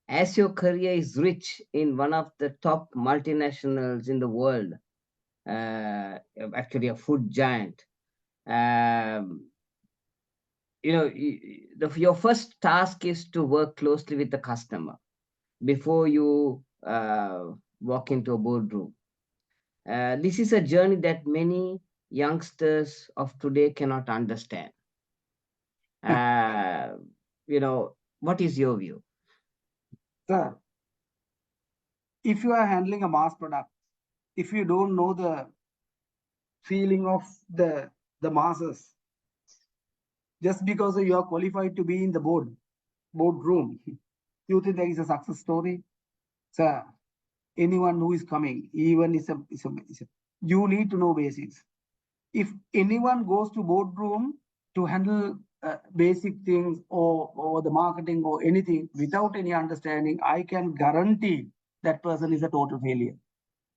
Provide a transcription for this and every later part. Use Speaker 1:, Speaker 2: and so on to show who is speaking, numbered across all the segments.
Speaker 1: as your career is rich in one of the top multinationals in the world, uh, actually a food giant, um, your first task is to work closely with the customer before you walk into a boardroom. This is a journey that many youngsters of today cannot understand. Uh, what is your view?
Speaker 2: Sir, if you are handling a mass product, if you don't know the feeling of the masses, just because you are qualified to be in the boardroom, you think there is a success story? Sir, anyone who is coming, even is a you need to know basics. If anyone goes to boardroom to handle basic things or the marketing or anything without any understanding, I can guarantee that person is a total failure.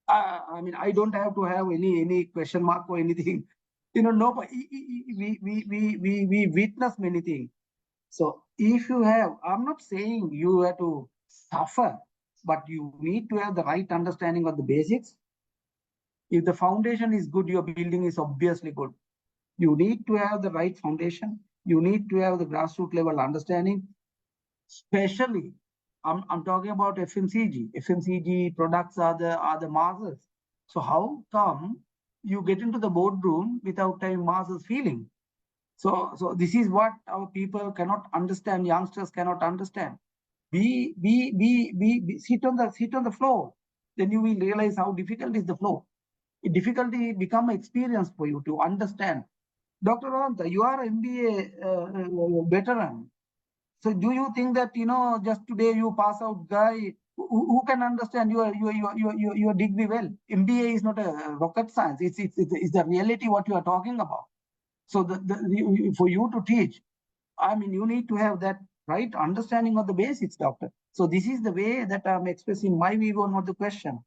Speaker 2: I mean, I don't have to have any question mark or anything. No, but we witness many things. So if you have, I'm not saying you have to suffer, but you need to have the right understanding of the basics. If the foundation is good, your building is obviously good. You need to have the right foundation. You need to have the grassroots level understanding, especially I'm talking about FMCG. FMCG products are the masses. So how come you get into the boardroom without having masses feeling? So this is what our people cannot understand. Youngsters cannot understand. Be sit on the floor. Then you will realize how difficult is the floor. Difficulty become experience for you to understand. Dr. Anta, you are MBA veteran. So do you think that just today you pass out guy who can understand your degree well? MBA is not a rocket science. It's the reality what you are talking about. So for you to teach, I mean, you need to have that right understanding of the basics, doctor. So this is the way that I'm expressing my view on the question.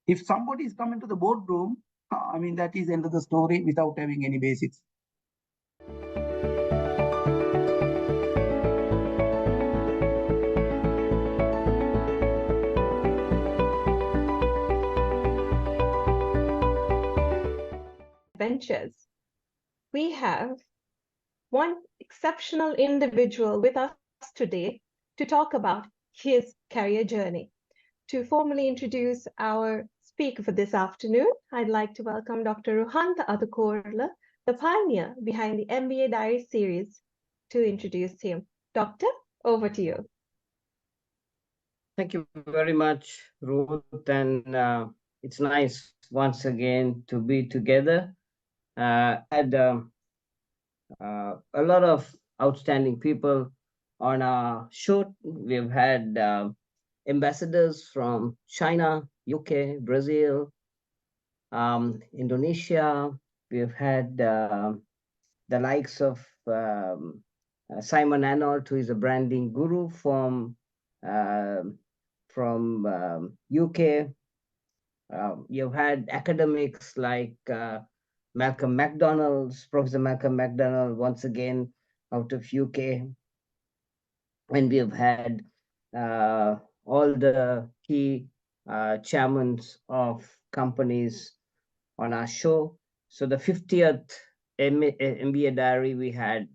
Speaker 2: If somebody is coming to the boardroom, I mean, that is end of the story without having any basics.
Speaker 3: Adventures. We have one exceptional individual with us today to talk about his career journey. To formally introduce our speaker for this afternoon, I'd like to welcome Dr. Ruhanta Adukorla, the pioneer behind the MBA Diary series, to introduce him. Doctor, over to you.
Speaker 1: Thank you very much, Ruth. And it's nice once again to be together. Had a lot of outstanding people on our show. We've had ambassadors from China, UK, Brazil, Indonesia. We've had the likes of Simon Arnold, who is a branding guru uh, from UK. You've had academics like Malcolm McDonald's, Professor Malcolm McDonald, once again out of UK, and we have had all the key chairmen of companies on our show. So the 50th MBA Diary, we had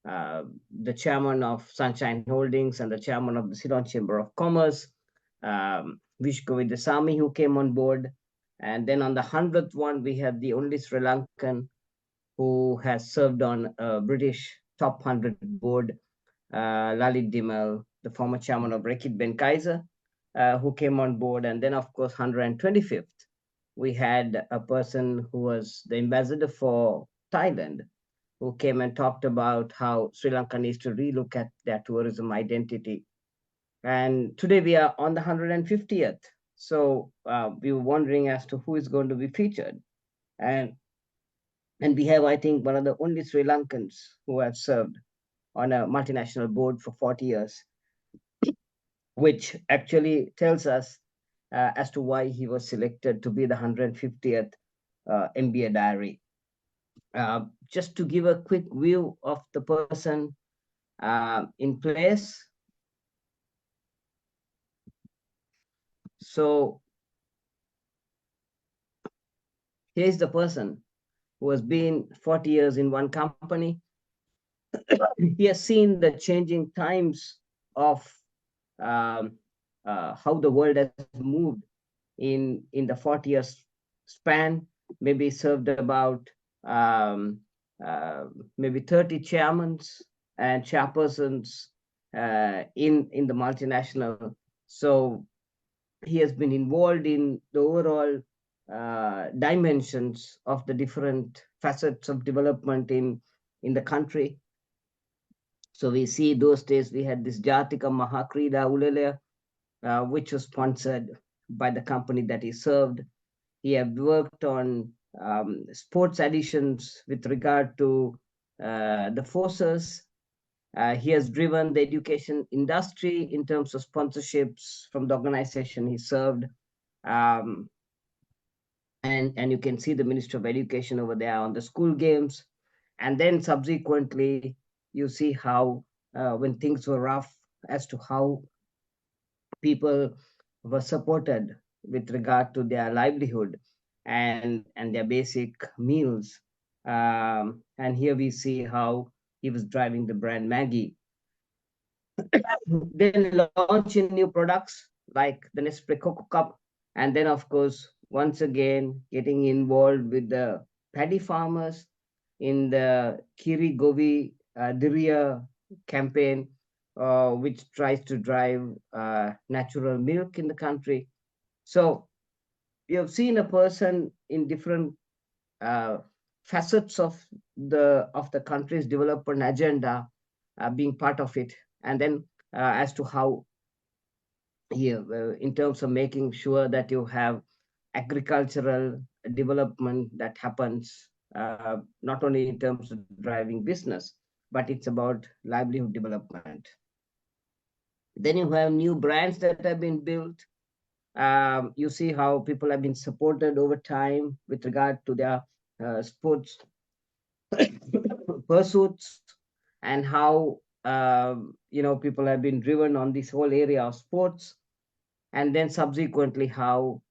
Speaker 1: the chairman of Sunshine Holdings and the chairman of the Ceylon Chamber of Commerce, Vish Govindasamy, who came on board. And then on the 100th one, we had the only Sri Lankan who has served on a British top 100 board, Lalit Dimel, the former chairman of Reckitt Benckiser, who came on board. And then, of course, 125th, we had a person who was the ambassador for Thailand, who came and talked about how Sri Lanka needs to relook at their tourism identity. And today we are on the 150th. So we were wondering as to who is going to be featured. And and we have, I think, one of the only Sri Lankans who have served on a multinational board for 40 years, which actually tells us as to why he was selected to be the 150th MBA Diary. Just to give a quick view of the person in place, So here's the person who has been 40 years in one company. He has seen the changing times of um, how the world has moved in the 40 years span. Maybe served about um, uh, maybe 30 chairmen and chairpersons in the multinational. So he has been involved in the overall dimensions of the different facets of development in the country. So we see those days we had this Jatika Mahakrida Ulele, which was sponsored by the company that he served. He had worked on sports editions with regard to the forces. He has driven the education industry in terms of sponsorships from the organization he served. Um, and you can see the Minister of Education over there on the school games. And then subsequently, you see how when things were rough, as to how people were supported with regard to their livelihood and their basic meals. And here we see how he was driving the brand Maggie. Then launching new products like the Nestle Cocoa Cup, and then of course once again getting involved with the paddy farmers in the Kiri Govi Dirya campaign, which tries to drive natural milk in the country. So you have seen a person in different uh, facets of the country's development agenda being part of it, and then as to how here in terms of making sure that you have agricultural development that happens not only in terms of driving business, but it's about livelihood development. Then you have new brands that have been built. You see how people have been supported over time with regard to their sports pursuits, and how people have been driven on this whole area of sports. And then subsequently how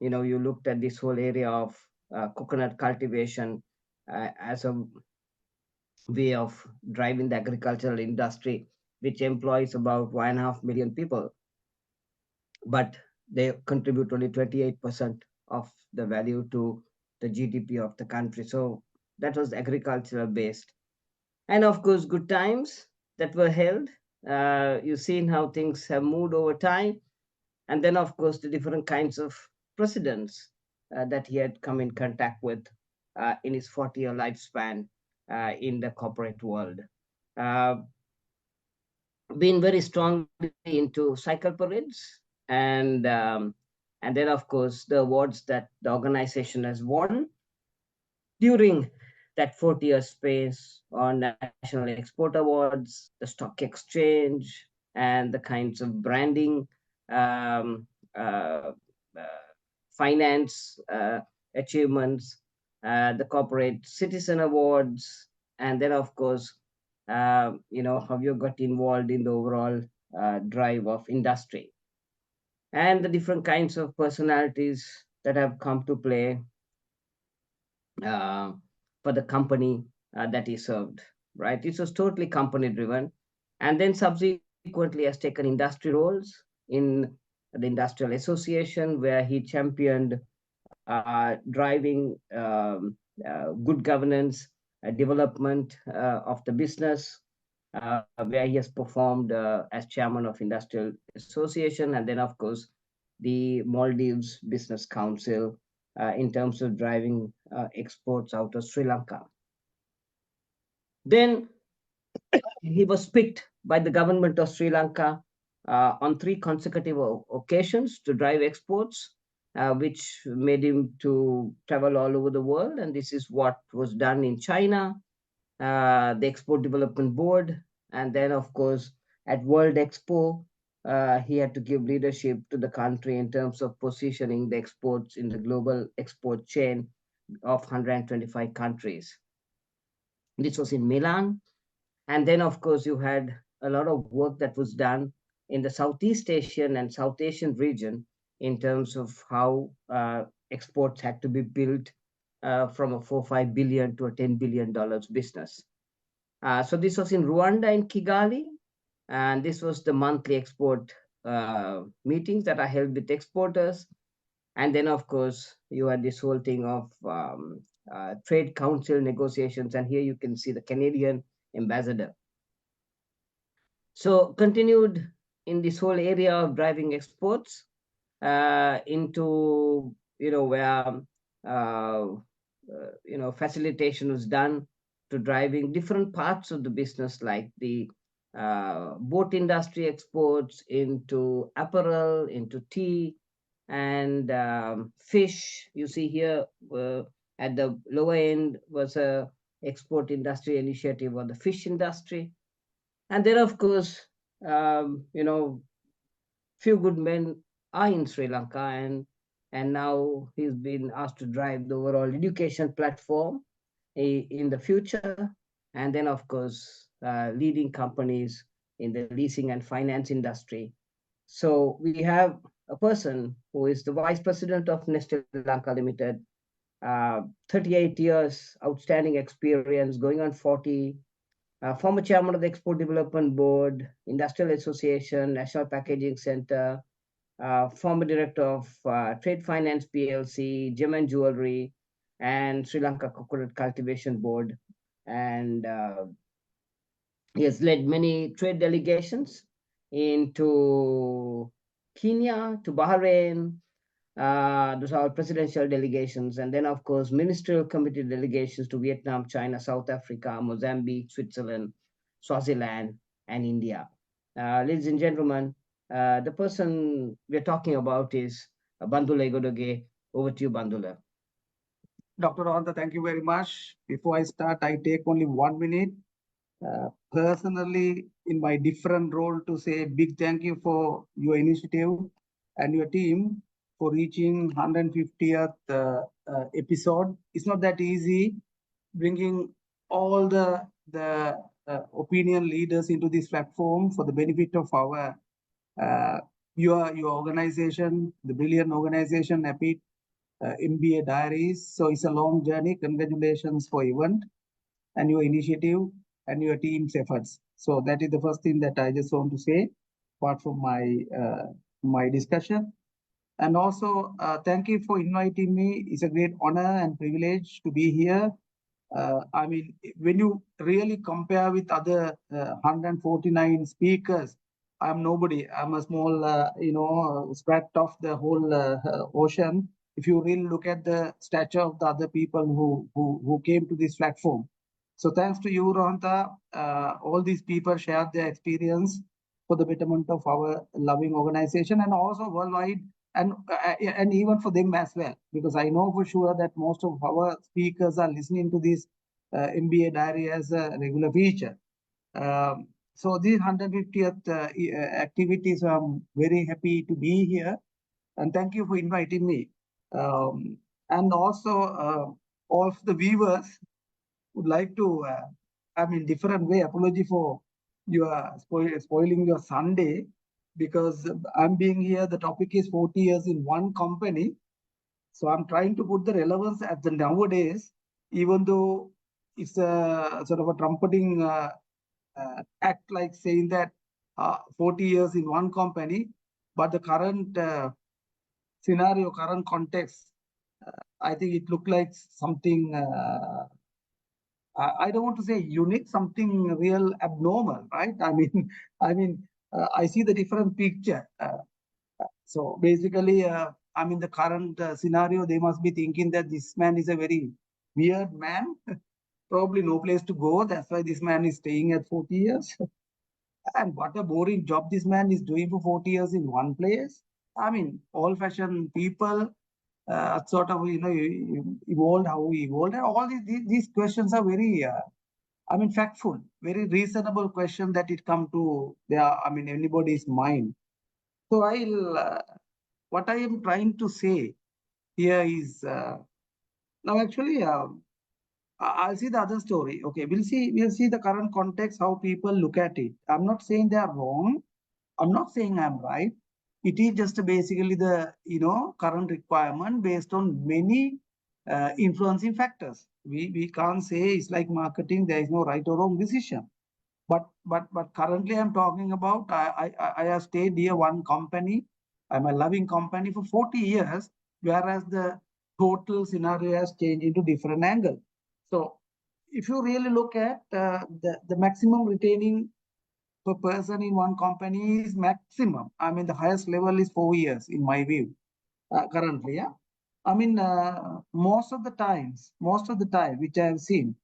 Speaker 1: you looked at this whole area of coconut cultivation as a way of driving the agricultural industry, which employs about 1.5 million people, but they contribute only 28% of the value to the GDP of the country. So that was agricultural based. And of course, good times that were held. You've seen how things have moved over time. And then, of course, the different kinds of presidents that he had come in contact with in his 40-year lifespan in the corporate world. Uh, been very strongly into cycle parades, and then, of course, the awards that the organization has won during that 40-year space on National Export Awards, the stock exchange, and the kinds of branding, um, uh, uh, finance achievements, the Corporate Citizen Awards, and then, of course, how you got involved in the overall drive of industry, and the different kinds of personalities that have come to play uh, for the company that he served, right? It was totally company driven. And then subsequently has taken industry roles in the Industrial Association, where he championed driving good governance, development of the business, where he has performed as chairman of Industrial Association, and then, of course, the Maldives Business Council in terms of driving exports out of Sri Lanka. Then he was picked by the government of Sri Lanka on 3 consecutive occasions to drive exports, which made him to travel all over the world. And this is what was done in China, the Export Development Board, and then, of course, at World Expo, he had to give leadership to the country in terms of positioning the exports in the global export chain of 125 countries. This was in Milan. And then, of course, you had a lot of work that was done in the Southeast Asian and South Asian region, in terms of how exports had to be built from a $4-5 billion to a $10 billion business. So this was in Rwanda, in Kigali, and this was the monthly export meetings that are held with exporters. And then, of course, you had this whole thing of trade council negotiations, and here you can see the Canadian ambassador. So continued in this whole area of driving exports into, where, facilitation was done to driving different parts of the business, like the boat industry exports into apparel, into tea, and fish. You see here at the lower end was a export industry initiative on the fish industry. And then, of course, few good men are in Sri Lanka, and now he's been asked to drive the overall education platform in the future. And then, of course, leading companies in the leasing and finance industry. So we have a person who is the vice president of Nestle Lanka Limited, 38 years, outstanding experience, going on 40, former chairman of the Export Development Board, Industrial Association, National Packaging Center, former director of Trade Finance PLC, Gem and Jewelry, and Sri Lanka Coconut Cultivation Board. And he has led many trade delegations into Kenya, to Bahrain. Those are presidential delegations. And then, of course, ministerial committee delegations to Vietnam, China, South Africa, Mozambique, Switzerland, Swaziland, and India. Ladies and gentlemen, the person we're talking about is Bandula Egodage. Over to you, Bandula.
Speaker 2: Dr. Rohanta, thank you very much. Before I start, I take only 1 minute. Personally, in my different role, to say a big thank you for your initiative and your team for reaching 150th episode. It's not that easy bringing all the opinion leaders into this platform for the benefit of our your organization, the brilliant organization, Happy MBA Diaries. So it's a long journey. Congratulations for event and your initiative and your team's efforts. So that is the first thing that I just want to say, apart from my discussion. And also, thank you for inviting me. It's a great honor and privilege to be here. I mean, when you really compare with other 149 speakers, I'm nobody. I'm a small, speck of the whole ocean. If you really look at the stature of the other people who came to this platform. So thanks to you, Rohanta, all these people shared their experience for the betterment of our loving organization and also worldwide, and even for them as well, because I know for sure that most of our speakers are listening to this MBA Diary as a regular feature. So these 150th activities, I'm very happy to be here, and thank you for inviting me. And also, all of the viewers would like to, different way, apology for your spoiling your Sunday, because I'm being here, the topic is 40 years in one company. So I'm trying to put the relevance at the nowadays, even though it's a sort of a trumpeting act, like saying that 40 years in one company, but the current scenario, current context, I think it looked like something, I don't want to say unique, something real abnormal, right? I see the different picture. So basically, the current scenario, they must be thinking that this man is a very weird man, probably no place to go. That's why this man is staying at 40 years. And what a boring job this man is doing for 40 years in one place. Old-fashioned people, sort of, evolved, how we evolved. And all these questions are very, factful, very reasonable question that it come to anybody's mind. So what I am trying to say here is, now actually, I'll see the other story. Okay, we'll see the current context, how people look at it. I'm not saying they are wrong. I'm not saying I'm right, It is just basically the current requirement based on many influencing factors. We can't say it's like marketing. There is no right or wrong decision. But currently I'm talking about I have stayed here one company. I'm a loving company for 40 years, whereas the total scenario has changed into different angle. So if you really look at the maximum retaining per person in one company is maximum. I mean, the highest level is 4 years in my view currently. Yeah. I mean, most of the time, which I have seen,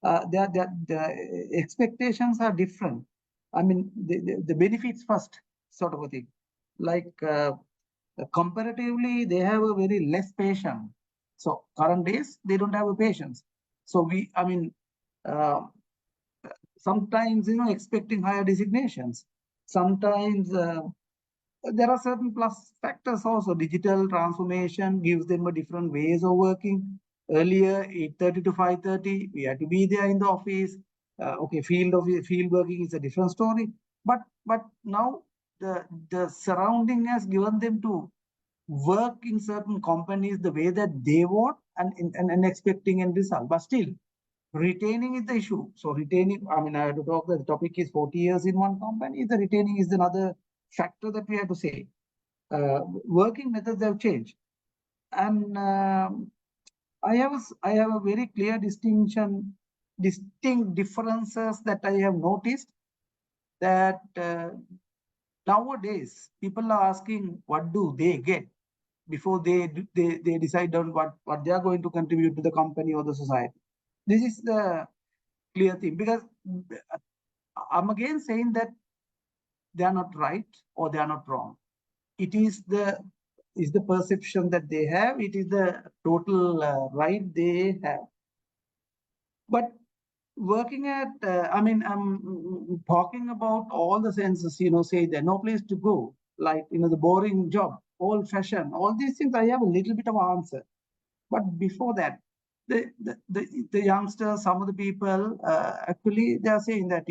Speaker 2: the expectations are different. I mean, the benefits first, sort of a thing. Like comparatively, they have a very less patience. So current days, they don't have a patience. So uh, sometimes, expecting higher designations. Sometimes there are certain plus factors also. Digital transformation gives them a different ways of working. Earlier, 8:30 to 5:30, we had to be there in the office. Okay, field working is a different story. But now the surrounding has given them to work in certain companies the way that they want and expecting end result. But still, retaining is the issue. So retaining, I mean, I have to talk, the topic is 40 years in one company. The retaining is another factor that we have to say. Working methods have changed. And I have a very clear distinct differences that I have noticed, that nowadays people are asking what do they get before they decide on what they are going to contribute to the company or the society. This is the clear thing, because I'm again saying that they are not right or they are not wrong. It is the perception that they have. It is the total right they have. But working at, I'm talking about all the senses, say there's no place to go, like, the boring job, old fashioned, all these things, I have a little bit of an answer. But before that, the youngsters, some of the people, actually, they are saying that,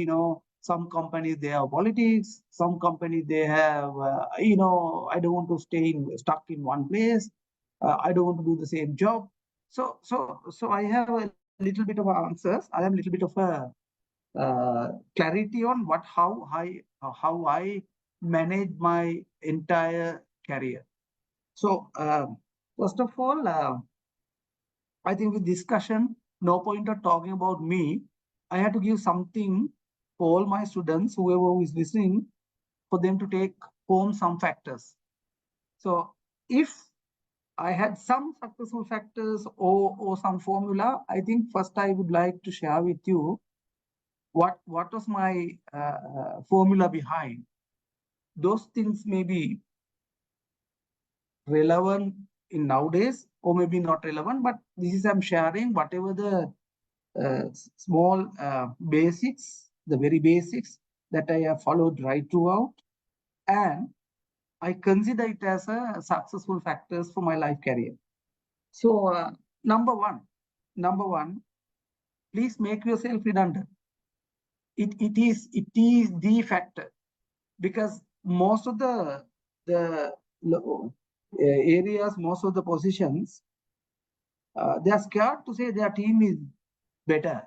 Speaker 2: some companies, they have politics, some companies, they have, I don't want to stay stuck in one place. I don't want to do the same job. So I have a little bit of answers. I have a little bit of a clarity on how I manage my entire career. So first of all, I think with discussion, no point of talking about me. I had to give something for all my students, whoever is listening, for them to take home some factors. So if I had some successful factors or some formula, I think first I would like to share with you what was my formula behind. Those things may be relevant in nowadays or maybe not relevant, but this is I'm sharing whatever the small basics, the very basics that I have followed right throughout, and I consider it as a successful factors for my life career. So number one, please make yourself redundant. It is the factor, because most of the areas, most of the positions, they are scared to say their team is better,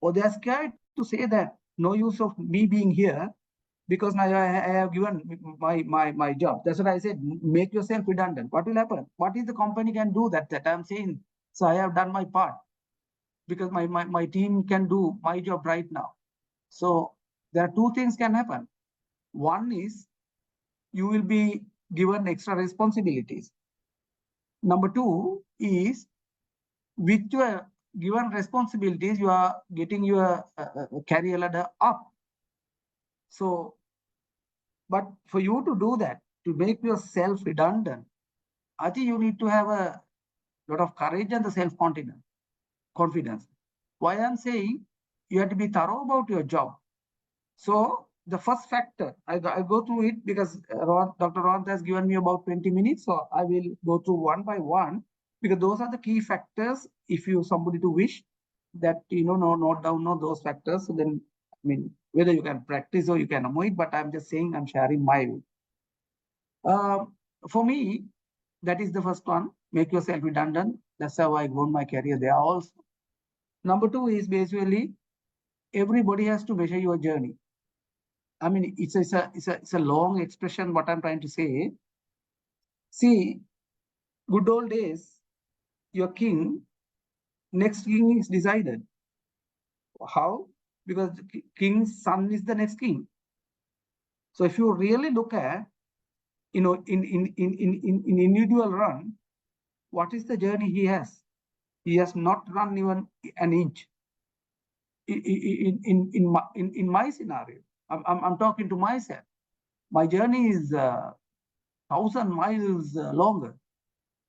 Speaker 2: or they are scared to say that no use of me being here because now I have given my job. That's what I said. Make yourself redundant. What will happen? What is the company can do that I'm saying? So I have done my part because my team can do my job right now. So there are two things can happen. One is you will be given extra responsibilities. Number two is with your given responsibilities, you are getting your career ladder up. So, but for you to do that, to make yourself redundant, I think you need to have a lot of courage and the self-confidence. Why I'm saying you have to be thorough about your job. So the first factor, I go through it because Dr. Ron has given me about 20 minutes. So I will go through one by one, because those are the key factors. If you somebody to wish that, note down those factors, so then, I mean, whether you can practice or you can avoid, but I'm just saying I'm sharing my view. For me, that is the first one. Make yourself redundant. That's how I grown my career there also. Number two is basically everybody has to measure your journey. I mean, it's a long expression. What I'm trying to say. See, good old days, your king, next king is decided. How? Because the king's son is the next king. So if you really look at, in individual run, what is the journey he has? He has not run even an inch. In my scenario, I'm talking to myself. My journey is 1,000 miles longer,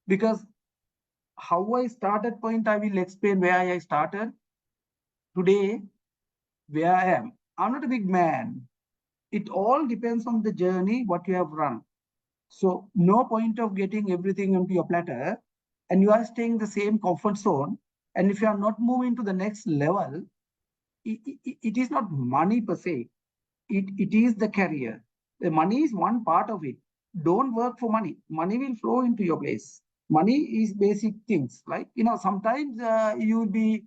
Speaker 2: because how I started point, I will explain where I started. Today, where I am. I'm not a big man. It all depends on the journey, what you have run. So no point of getting everything onto your platter and you are staying in the same comfort zone. And if you are not moving to the next level, it is not money per se. It is the career. The money is one part of it. Don't work for money. Money will flow into your place. Money is basic things. Like, sometimes you will be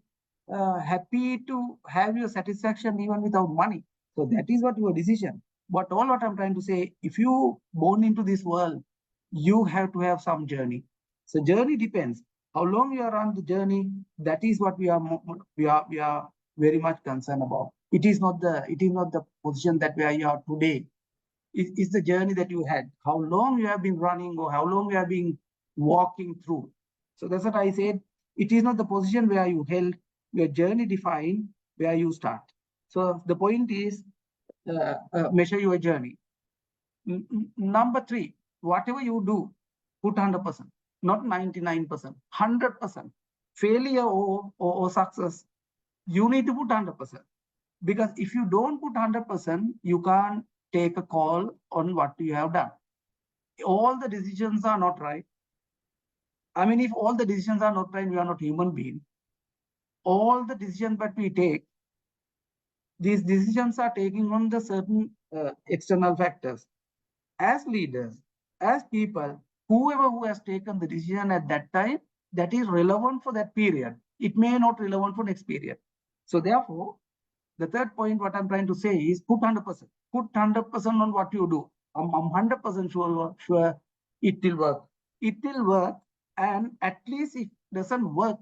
Speaker 2: happy to have your satisfaction even without money. So that is what your decision. But all what I'm trying to say, if you born into this world, you have to have some journey. So journey depends. How long you are on the journey, that is what we are very much concerned about. It is not the position that where you are today. It's the journey that you had. How long you have been running or how long you have been walking through. So that's what I said. It is not the position where you held. Your journey defined where you start. So the point is measure your journey. Number three, whatever you do, put 100%, not 99%, 100%. Failure or success, you need to put 100%. Because if you don't put 100%, you can't take a call on what you have done. All the decisions are not right. I mean, if all the decisions are not right, we are not human beings. All the decisions that we take, these decisions are taking on the certain external factors. As leaders, as people, whoever who has taken the decision at that time, that is relevant for that period. It may not relevant for next period. So therefore, the third point, what I'm trying to say is put 100%. Put 100% on what you do. I'm 100% sure it will work. It will work, and at least if it doesn't work,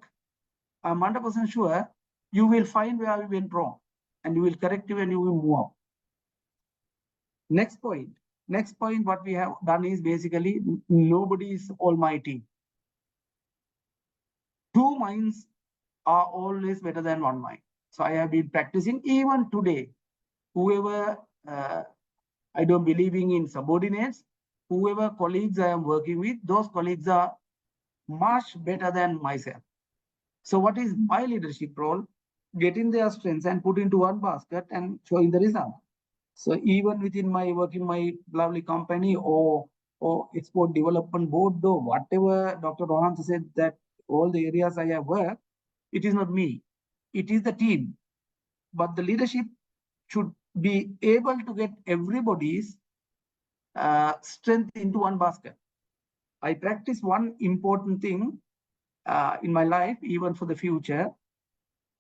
Speaker 2: I'm 100% sure you will find where you went wrong, and you will correct it and you will move up. Next point, what we have done is basically nobody is almighty. Two minds are always better than one mind. So I have been practicing even today. Whoever I don't believing in subordinates, whoever colleagues I am working with, those colleagues are much better than myself. So what is my leadership role? Getting their strengths and put into one basket and showing the result. So even within my working my lovely company or export development board, though whatever Dr. Rohan said that all the areas I have worked, it is not me, it is the team. But the leadership should be able to get everybody's strength into one basket. I practice one important thing in my life, even for the future.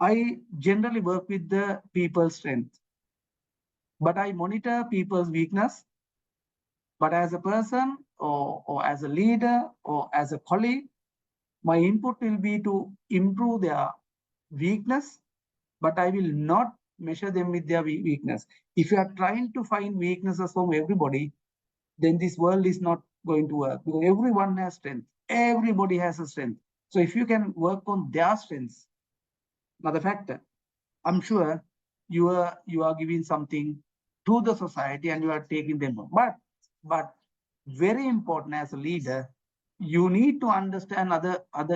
Speaker 2: I generally work with the people's strength, but I monitor people's weakness. But as a person or as a leader or as a colleague, my input will be to improve their weakness, but I will not measure them with their weakness. If you are trying to find weaknesses from everybody, then this world is not going to work, because everyone has strength. Everybody has a strength. So if you can work on their strengths, another factor, I'm sure you are giving something to the society and you are taking them on. But very important as a leader, you need to understand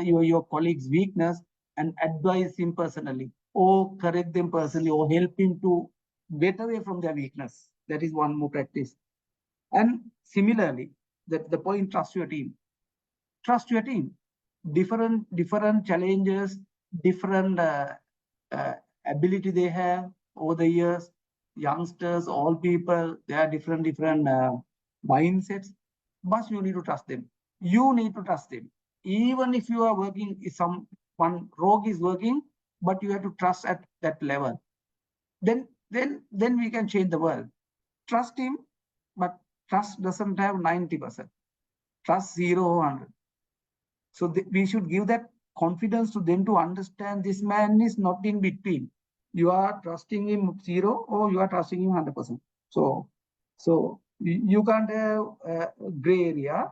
Speaker 2: your colleagues' weakness and advise him personally, or correct them personally, or help him to get away from their weakness. That is one more practice. And similarly, the point, trust your team. Trust your team. Different challenges, different ability they have over the years. Youngsters, all people, they are different mindsets. but you need to trust them. You need to trust them. Even if you are working, if one rogue is working, but you have to trust at that level. Then we can change the world. Trust him, but trust doesn't have 90%. Trust 0 or 100. So we should give that confidence to them to understand this man is not in between. You are trusting him 0 or you are trusting him 100%. So you can't have a gray area.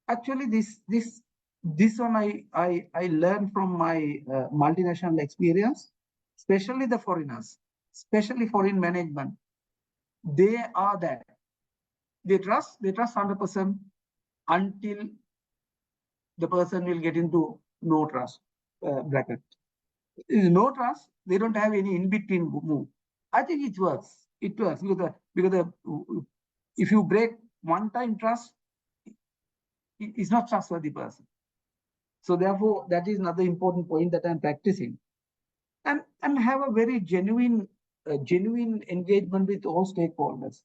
Speaker 2: Actually, this one I learned from my multinational experience, especially the foreigners, especially foreign management. They are that. They trust 100% until the person will get into no trust bracket. No trust, they don't have any in-between move. I think it works. It works because if you break one time trust, it's not trustworthy person. So therefore, that is another important point that I'm practicing. And have a very genuine engagement with all stakeholders.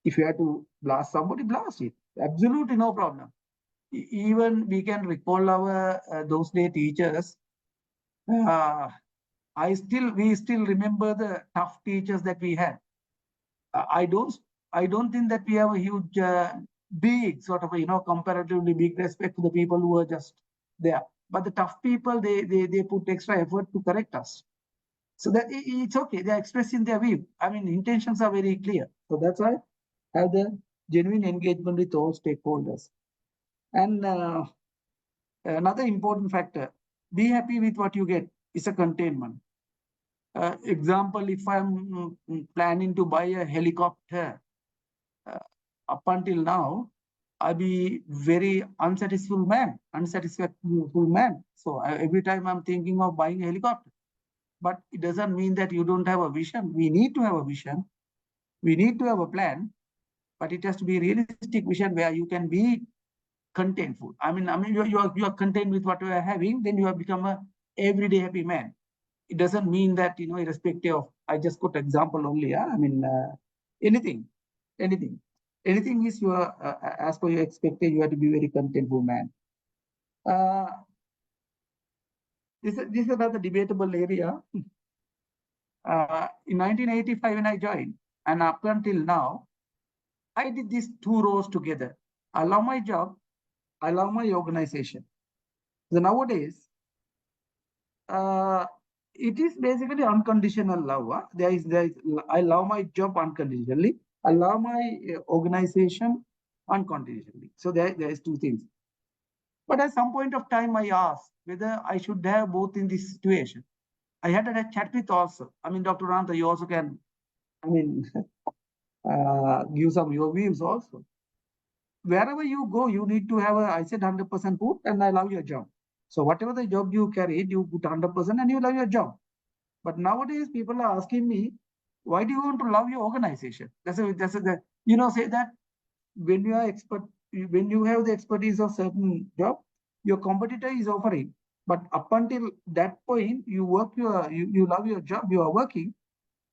Speaker 2: If you have to blast somebody, blast it. Absolutely no problem. Even we can recall our those day teachers. We still remember the tough teachers that we had. I don't think that we have a huge, big sort of, comparatively big respect for the people who are just there. But the tough people, they put extra effort to correct us. So that it's okay. They are expressing their view. I mean, intentions are very clear. So that's why I have the genuine engagement with all stakeholders. And another important factor, be happy with what you get, is a containment. Example, if I'm planning to buy a helicopter, up until now, I'll be very unsatisful man. So every time I'm thinking of buying a helicopter. But it doesn't mean that you don't have a vision. We need to have a vision. We need to have a plan, but it has to be a realistic vision where you can be contentful. I mean, you are content with what you are having, then you have become a everyday happy man. It doesn't mean that, irrespective of, I just got example only. I mean, anything is your, as per your expected, you have to be very contentful man. This is another debatable area. In 1985, when I joined, and up until now, I did these two roles together. I love my job, I love my organization. So nowadays, it is basically unconditional love. There is I love my job unconditionally. I love my organization unconditionally. So there is two things. But at some point of time, I asked whether I should have both in this situation. I had a chat with also. I mean, Dr. Ranta, you also can, give some your views also. Wherever you go, you need to have I said 100% put, and I love your job. So whatever the job you carried, you put 100% and you love your job. But nowadays, people are asking me, why do you want to love your organization? Say that when you are expert, when you have the expertise of certain job, your competitor is offering. But up until that point, you love your job, you are working,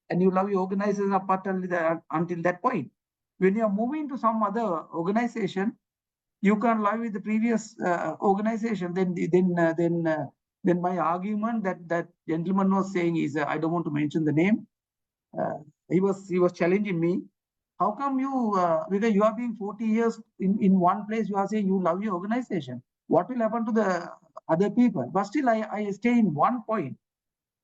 Speaker 2: and you love your organization up until that point. When you are moving to some other organization, you can love with the previous organization. Then my argument that gentleman was saying is, I don't want to mention the name. He was challenging me. How come you, because you are being 40 years in one place, you are saying you love your organization. What will happen to the other people? But still, I stay in one point.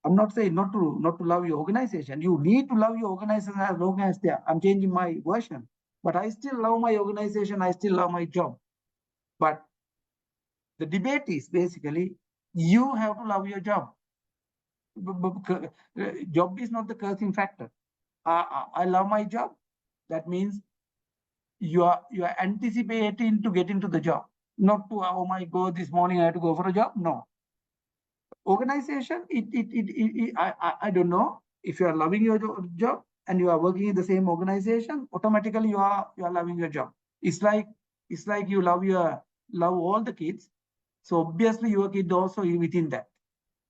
Speaker 2: I'm not saying not to love your organization. You need to love your organization as long as they are. I'm changing my version. But I still love my organization. I still love my job. But the debate is basically, you have to love your job. Job is not the cursing factor. I love my job. That means you are anticipating to get into the job, not to, oh my God, this morning I have to go for a job. No. Organization, I don't know, if you are loving your job and you are working in the same organization, automatically you are loving your job. It's like you love all the kids. So obviously your kid also within that.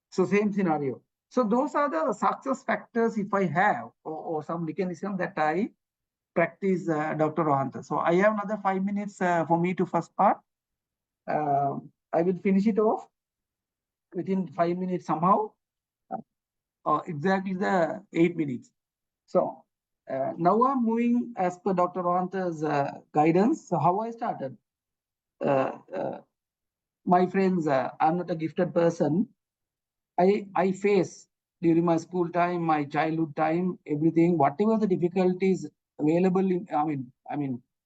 Speaker 2: So same scenario. So those are the success factors if I have, or some mechanism that I practice, Dr. Rohanta. So I have another 5 minutes for me to first part. I will finish it off within 5 minutes somehow, exactly the 8 minutes. So now I'm moving as per Dr. Rohanta's guidance. So how I started. My friends, I'm not a gifted person. I face during my school time, my childhood time, everything, whatever the difficulties available in,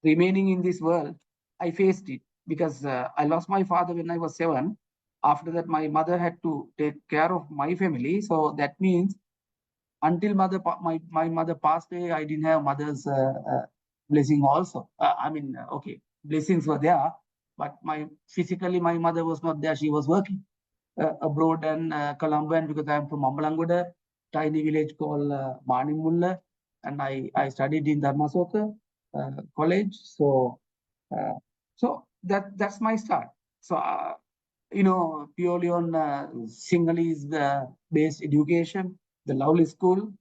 Speaker 2: remaining in this world, I faced it because I lost my father when I was 7. After that, my mother had to take care of my family. So that means until my mother passed away, I didn't have mother's blessing also. Okay, blessings were there, but physically my mother was not there. She was working abroad and Colombo, and because I'm from Ambalangoda, tiny village called Manimulla, and I studied in Dharmasoka college. So that's my start. So purely on Sinhalese based education, the lovely school.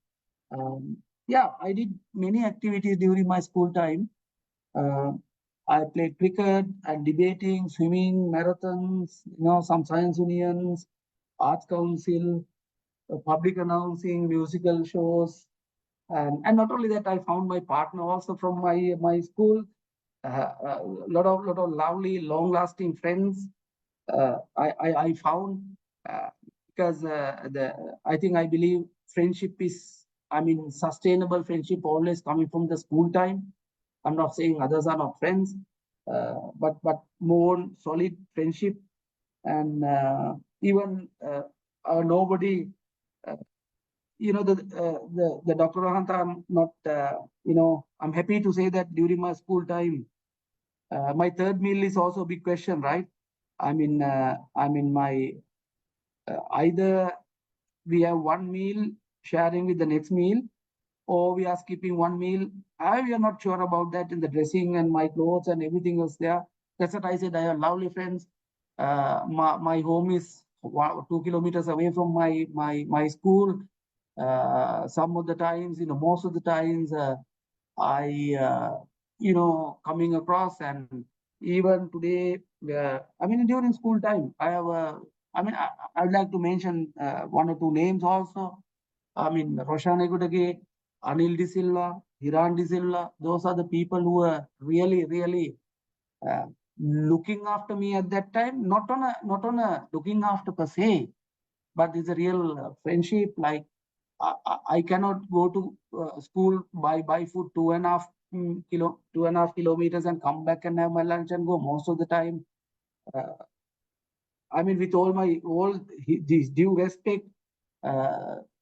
Speaker 2: I did many activities during my school time. I played cricket and debating, swimming, marathons, some science unions, arts council, public announcing, musical shows. And not only that, I found my partner also from my school. A lot of lovely, long-lasting friends. I found because I believe friendship is, sustainable friendship always coming from the school time. I'm not saying others are not friends, but more solid friendship, and even nobody, the Dr. Rohanta, I'm not, I'm happy to say that during my school time, my third meal is also a big question, right? My either we have one meal sharing with the next meal, or we are skipping one meal. We are not sure about that in the dressing and my clothes and everything else there. That's what I said. I have lovely friends. My home is 2 kilometers away from my school. Some of the times, most of the times, I coming across, and even today, during school time, I have I'd like to mention one or two names also. Roshan Egodage, Anil De Silva, Hiran De Silva, those are the people who are really, really looking after me at that time. Not on a looking after per se, but it's a real friendship. Like I cannot go to school by foot 2.5 kilometers and come back and have my lunch and go. Most of the time, with all this due respect,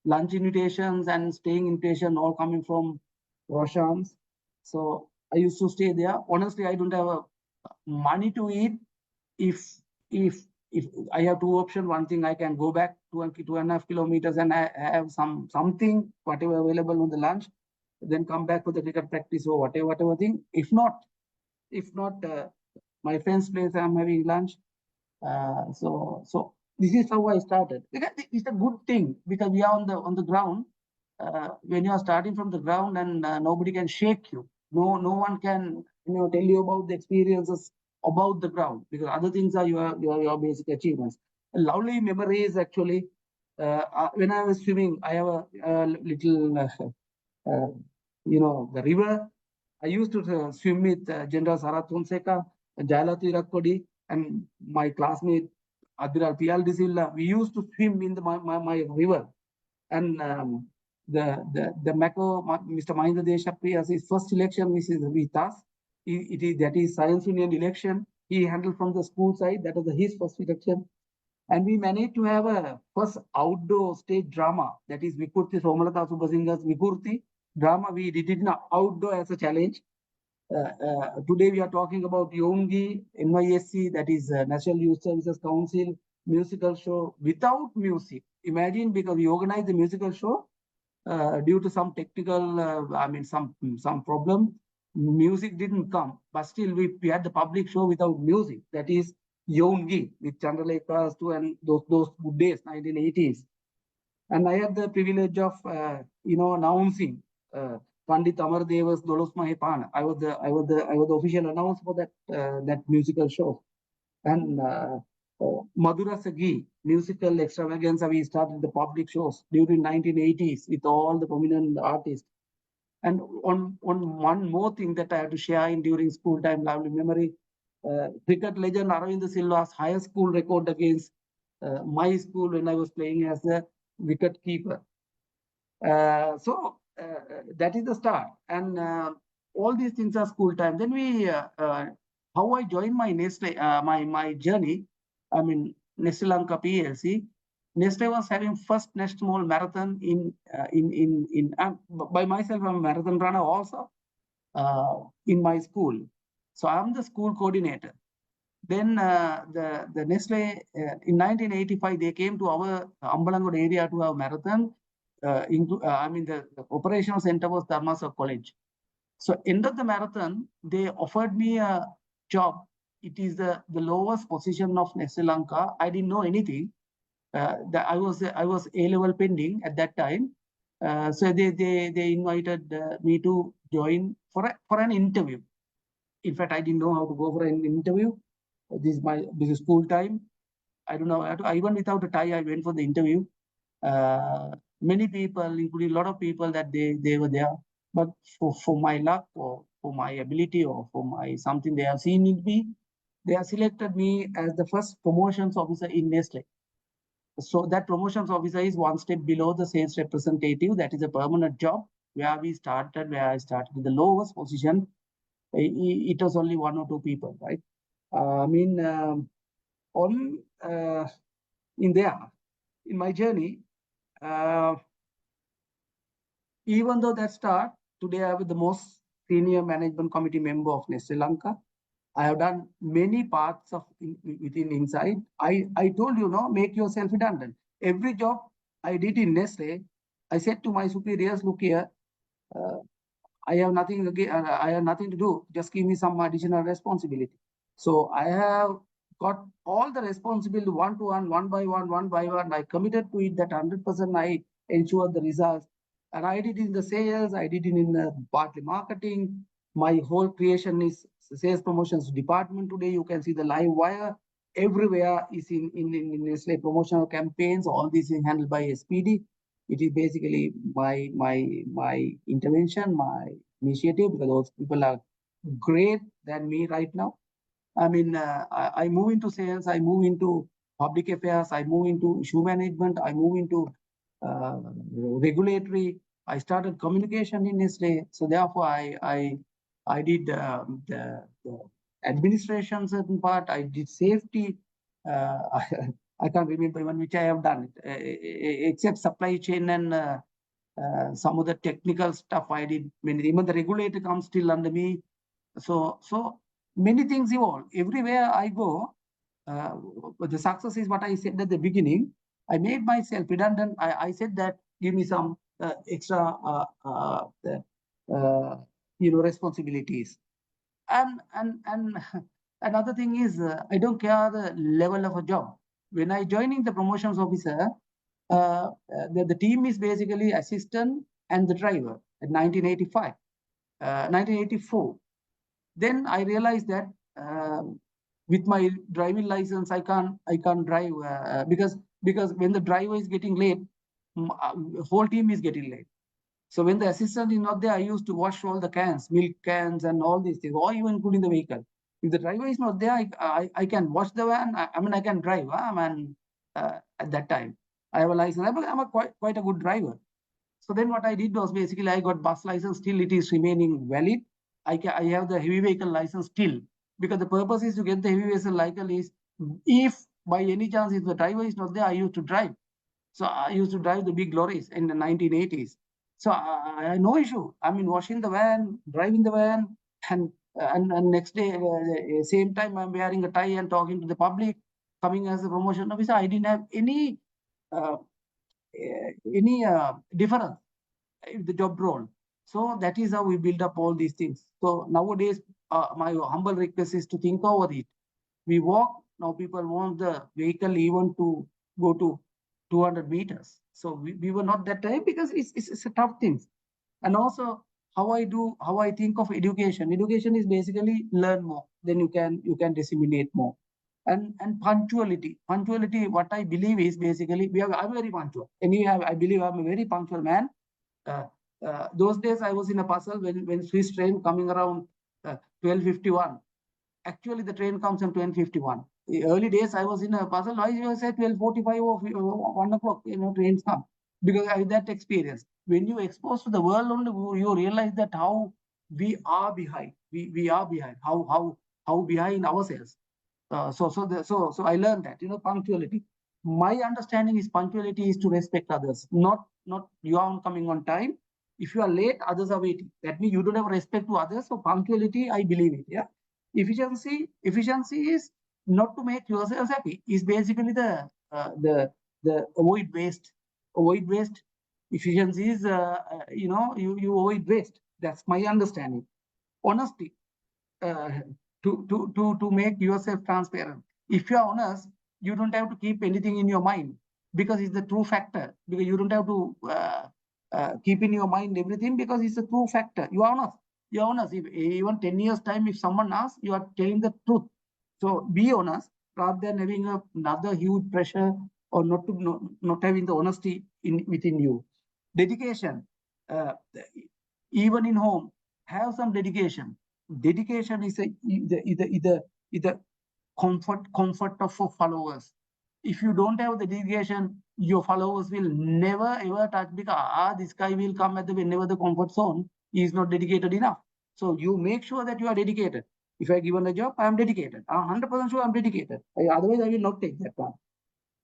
Speaker 2: lunch invitations and staying invitation all coming from Roshan's. So I used to stay there. Honestly, I don't have money to eat. If I have two options, one thing I can go back 2.5 kilometers and I have something, whatever available on the lunch, then come back for the cricket practice or whatever thing. If not, my friend's place, I'm having lunch. So this is how I started. It's a good thing because we are on the ground. When you are starting from the ground and nobody can shake you, no one can tell you about the experiences about the ground, because other things are your basic achievements. Lovely memories actually. When I was swimming, I have a little the river. I used to swim with General Sarat Fonseca, Jailatu Irakodi, and my classmate Admiral P.L. De Silva. We used to swim in my river. And the Mako, Mr. Mahinda Deshapriya's his first election, which is with us. That is Science Union election. He handled from the school side. That was his first election. And we managed to have a first outdoor stage drama. That is Vikurti Somalata Subhasinga's Vikurti drama. We did it in outdoor as a challenge. Today we are talking about Yongi, NYSC, that is National Youth Services Council, musical show without music. Imagine, because we organized the musical show due to some technical, some problem, music didn't come, but still we had the public show without music. That is Yongi with Chandralekha too, and those good days, 1980s. And I had the privilege of, announcing Pandit Amardeva's Dolos Mahepana. I was the official announcer for that musical show. And Madhura Sagi musical extravaganza, we started the public shows during 1980s with all the prominent artists. And on one more thing that I have to share in during school time, lovely memory, cricket legend Aravind Silva's high school record against my school when I was playing as the wicket keeper. So that is the start, and all these things are school time. Then how I joined my Nestle, my journey. I mean, Nestle Lanka PLC. Nestle was having first national marathon by myself. I'm a marathon runner also in my school. So I'm the school coordinator. Then the Nestle in 1985 they came to our Ambalangod area to have marathon. I mean the operational center was Dharmasa College. So end of the marathon they offered me a job. It is the lowest position of Nestle Lanka. I didn't know anything. I was A-level pending at that time. So they invited me to join for an interview. In fact, I didn't know how to go for an interview. This is school time. I don't know. Even without a tie, I went for the interview. Many people, including a lot of people, that they were there. But for my luck or for my ability or for my something they have seen in me, they have selected me as the first promotions officer in Nestle. So that promotions officer is one step below the sales representative. That is a permanent job where I started in the lowest position. It was only 1 or 2 people, right? I mean, in my journey, even though that start, today I am the most senior management committee member of Nestle Lanka. I have done many parts of within inside. I told you, make yourself redundant. Every job I did in Nestle, I said to my superiors, look here, I have nothing to do. Just give me some additional responsibility. So I have got all the responsibility one to one by one. I committed to it that 100% I ensure the results. And I did in the sales, I did it in partly marketing. My whole creation is sales promotions department today. You can see the live wire everywhere is in Nestle promotional campaigns. All this is handled by SPD. It is basically my intervention, my initiative, because those people are great than me right now. I mean, I move into sales, I move into public affairs, I move into issue management, I move into regulatory. I started communication in Nestle, so therefore I did the administration certain part. I did safety. I can't remember even which I have done, except supply chain and some of the technical stuff I did. Even the regulator comes still under me. So many things evolve. Everywhere I go, the success is what I said at the beginning. I made myself redundant. I said that give me some extra, responsibilities. And another thing is, I don't care the level of a job. When I joining the promotions officer, the team is basically assistant and the driver at 1984. Then I realized that with my driving license, I can't drive because when the driver is getting late, whole team is getting late. So when the assistant is not there, I used to wash all the cans, milk cans and all these things, or even including the vehicle. If the driver is not there, I can wash the van. I can drive. At that time, I have a license. I'm quite a good driver. So then what I did was basically I got bus license. Still it is remaining valid. I have the heavy vehicle license still, because the purpose is to get the heavy vehicle license is if by any chance if the driver is not there, I used to drive. So I used to drive the big lorries in the 1980s. So I had no issue. I mean, washing the van, driving the van, and next day, same time, I'm wearing a tie and talking to the public, coming as a promotion officer. I didn't have any difference in the job role. So that is how we build up all these things. So nowadays, my humble request is to think over it. We walk, now people want the vehicle even to go to 200 meters. So we were not that time because it's a tough thing. And also how I think of education. Education is basically learn more, then you can disseminate more. And punctuality. Punctuality, what I believe is basically I'm very punctual. Anyway, I believe I'm a very punctual man. Those days I was in a puzzle when Swiss train coming around 12:51. Actually, the train comes in 12:51. The early days I was in a puzzle. I was at 12:45 or 1 o'clock. Trains come because I had that experience. When you expose to the world only, you realize that how we are behind. We are behind. How behind ourselves. So I learned that punctuality. My understanding is punctuality is to respect others, not you are coming on time. If you are late, others are waiting. That means you don't have respect to others. So punctuality, I believe it. Yeah. Efficiency is not to make yourself happy. Is basically the avoid waste. Avoid waste. Efficiency is you avoid waste. That's my understanding. Honesty. Uh, to make yourself transparent. If you are honest, you don't have to keep anything in your mind because it's the true factor. Because you don't have to keep in your mind everything because it's a true factor. You are honest. You are honest. If even 10 years time, if someone asks, you are telling the truth. So be honest rather than having another huge pressure or not having the honesty within you. Dedication. Even in home, have some dedication. Dedication is the comfort of followers. If you don't have the dedication, your followers will never ever touch because this guy will come at whenever the comfort zone is not dedicated enough. So you make sure that you are dedicated. If I given a job, I am dedicated. I'm 100% sure I'm dedicated. Otherwise, I will not take that one.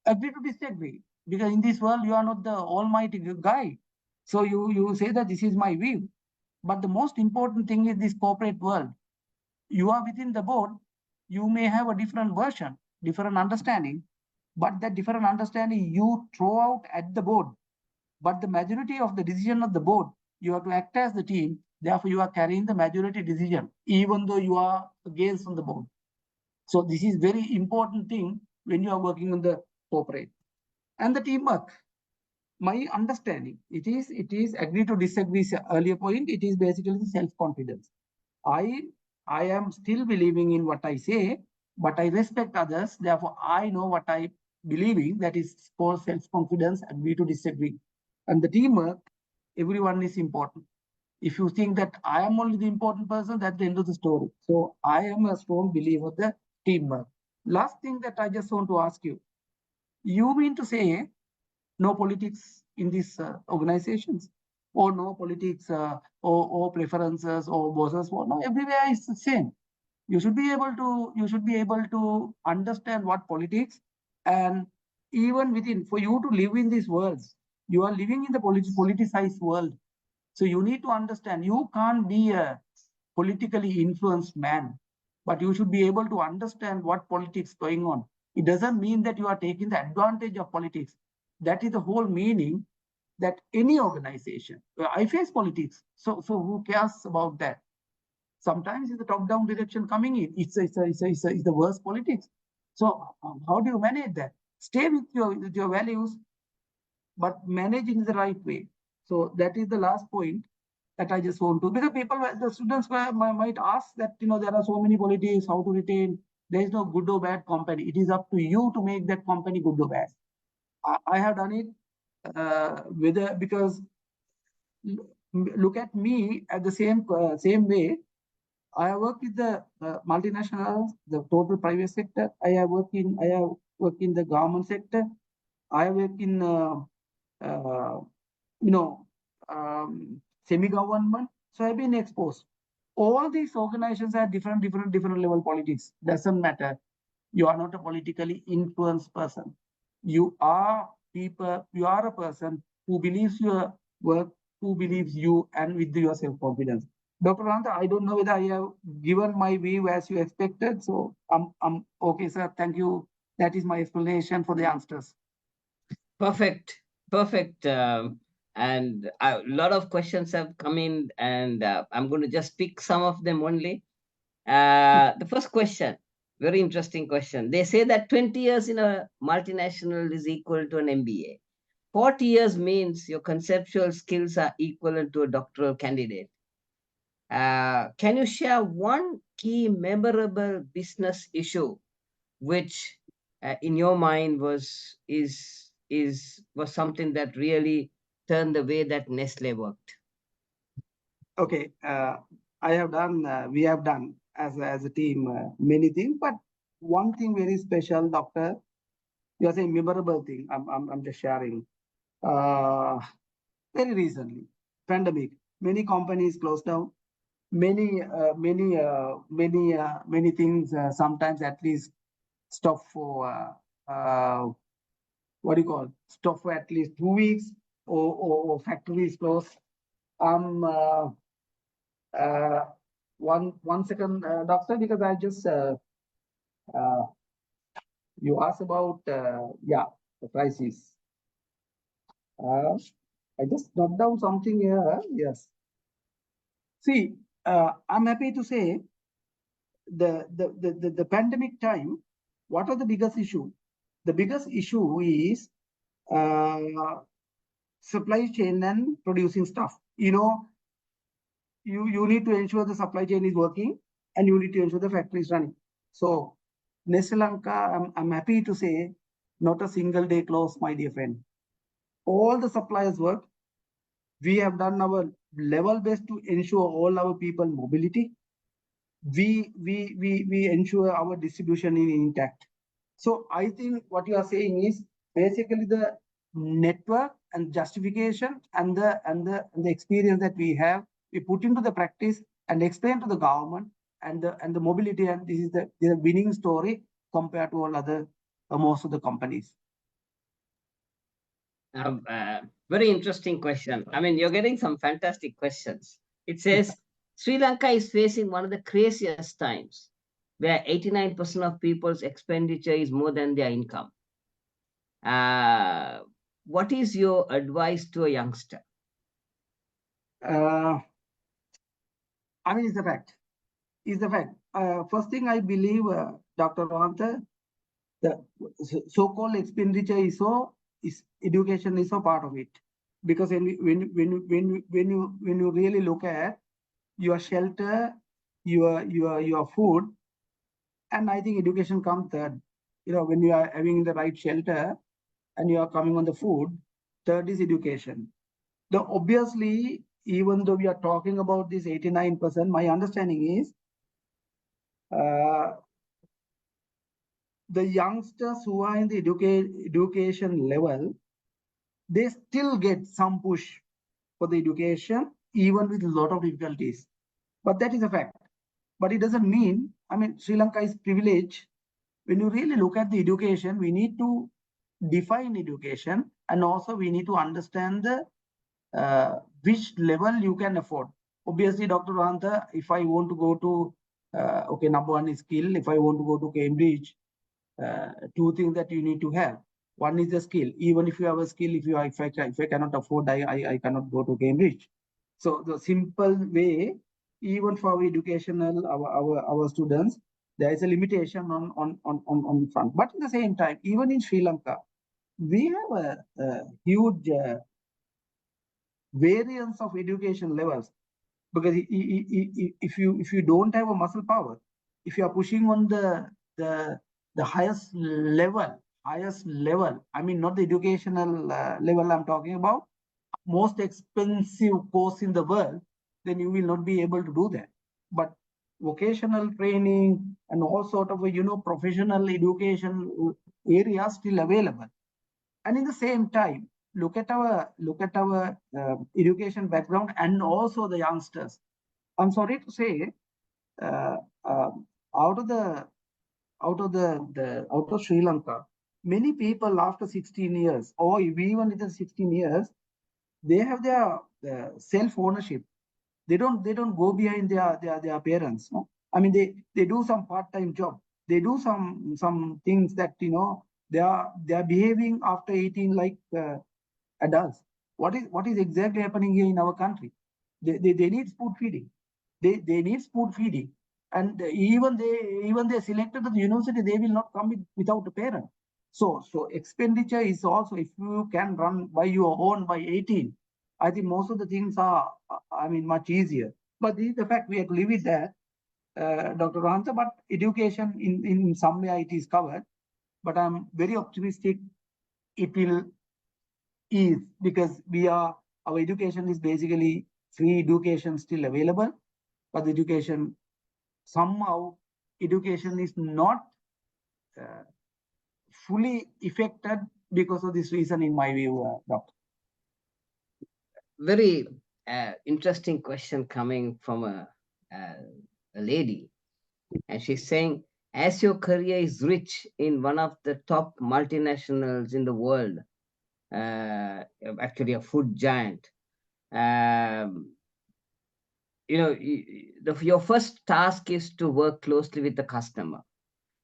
Speaker 2: Agree to disagree because in this world you are not the almighty guy. So you say that this is my view. But the most important thing is this corporate world. You are within the board, you may have a different version, different understanding, but that different understanding you throw out at the board. But the majority of the decision of the board, you have to act as the team. Therefore, you are carrying the majority decision, even though you are against on the board. So this is very important thing when you are working on the corporate. And the teamwork. My understanding, it is agree to disagree. Earlier point, it is basically self-confidence. I am still believing in what I say, but I respect others. Therefore, I know what I believing. That is called self-confidence. Agree to disagree. And the teamwork, everyone is important. If you think that I am only the important person, that's the end of the story. So I am a strong believer of the teamwork. Last thing that I just want to ask you. You mean to say no politics in these organizations, or no politics or preferences or bosses? Well, no, everywhere is the same. You should be able to understand what politics, and even within, for you to live in these worlds, you are living in the politicized world. So you need to understand you can't be a politically influenced man, but you should be able to understand what politics going on. It doesn't mean that you are taking the advantage of politics. That is the whole meaning, that any organization, I face politics, so who cares about that? Sometimes it's the top-down direction coming in. It's the worst politics. So how do you manage that? Stay with your values, but manage in the right way. So that is the last point that I just want to, because the students might ask that, there are so many politics, how to retain. There is no good or bad company. It is up to you to make that company good or bad. I have done it because look at me at the same way. I have worked with the multinationals, the total private sector. I have worked in the government sector. I have worked in semi-government. So I've been exposed. All these organizations have different level politics. Doesn't matter. You are not a politically influenced person. You are a person who believes your work, who believes you, and with your self-confidence. Dr. Ranta, I don't know whether I have given my view as you expected. So I'm okay, sir. Thank you. That is my explanation for the answers.
Speaker 1: Perfect, perfect. And a lot of questions have come in, and I'm going to just pick some of them only. The first question, very interesting question. They say that 20 years in a multinational is equal to an MBA. 40 years means your conceptual skills are equivalent to a doctoral candidate. Can you share one key memorable business issue which, in your mind, was something that really turned the way that Nestle worked?
Speaker 2: Okay, I have done, we have done as a team many things, but one thing very special, doctor, you are saying memorable thing. I'm just sharing. Very recently, pandemic, many companies closed down. Many things. Sometimes at least stop for what do you call, stop for at least 2 weeks, or factories closed. Um. Uh, one second, doctor, because I just uh, you asked about yeah, the crisis. I just note down something here. Yes. See, I'm happy to say the pandemic time. What are the biggest issue? The biggest issue is uh, supply chain and producing stuff. You need to ensure the supply chain is working, and you need to ensure the factory is running. So Nestle Lanka, I'm happy to say, not a single day close, my dear friend. All the suppliers work. We have done our level best to ensure all our people mobility. We ensure our distribution is intact. So I think what you are saying is basically the network and justification and the experience that we have, we put into the practice and explain to the government and the mobility, and this is the winning story compared to all other most of the companies.
Speaker 1: Very interesting question. I mean, you're getting some fantastic questions. It says Sri Lanka is facing one of the craziest times where 89% of people's expenditure is more than their income. Uh, what is your advice to a youngster?
Speaker 2: I mean, it's the fact. It's the fact. First thing I believe, Dr. Ravanta, the so-called expenditure is education is a part of it, because when you really look at your shelter, your food, and I think education comes third. When you are having the right shelter and you are coming on the food, third is education. Now, obviously, even though we are talking about this 89%, my understanding is the youngsters who are in the education level, they still get some push for the education, even with a lot of difficulties. But that is a fact. But it doesn't mean, I mean, Sri Lanka is privileged. When you really look at the education, we need to define education, and also we need to understand the which level you can afford. Obviously, Dr. Ranta, if I want to go to, okay, number one is skill. If I want to go to Cambridge, two things that you need to have. One is the skill. Even if you have a skill, if I cannot afford, I cannot go to Cambridge. So the simple way, even for our educational, our students, there is a limitation on front. But at the same time, even in Sri Lanka, we have a huge variance of education levels, because if you don't have a muscle power, if you are pushing on the highest level, I mean, not the educational level I'm talking about, most expensive course in the world, then you will not be able to do that. But vocational training and all sort of professional education areas still available. And in the same time, look at our education background and also the youngsters. I'm sorry to say, uh, uh, out of Sri Lanka, many people after 16 years, or even within 16 years, they have their self ownership. They don't go behind their parents. No? I mean, they do some part-time job. They do some things that they are behaving after 18 like adults. What is exactly happening here in our country? They need spoon feeding. They need spoon feeding, and even they selected the university, they will not come without a parent. So expenditure is also, if you can run by your own by 18, I think most of the things are, I mean, much easier. But this is the fact, we have to live with that, Dr. Rahanta. But education in some way it is covered. But I'm very optimistic it will ease, because our education is basically free education still available, but the education is not fully affected because of this reason, in my view, Doctor.
Speaker 1: Very interesting question coming from a lady, and she's saying, as your career is rich in one of the top multinationals in the world, actually a food giant, your first task is to work closely with the customer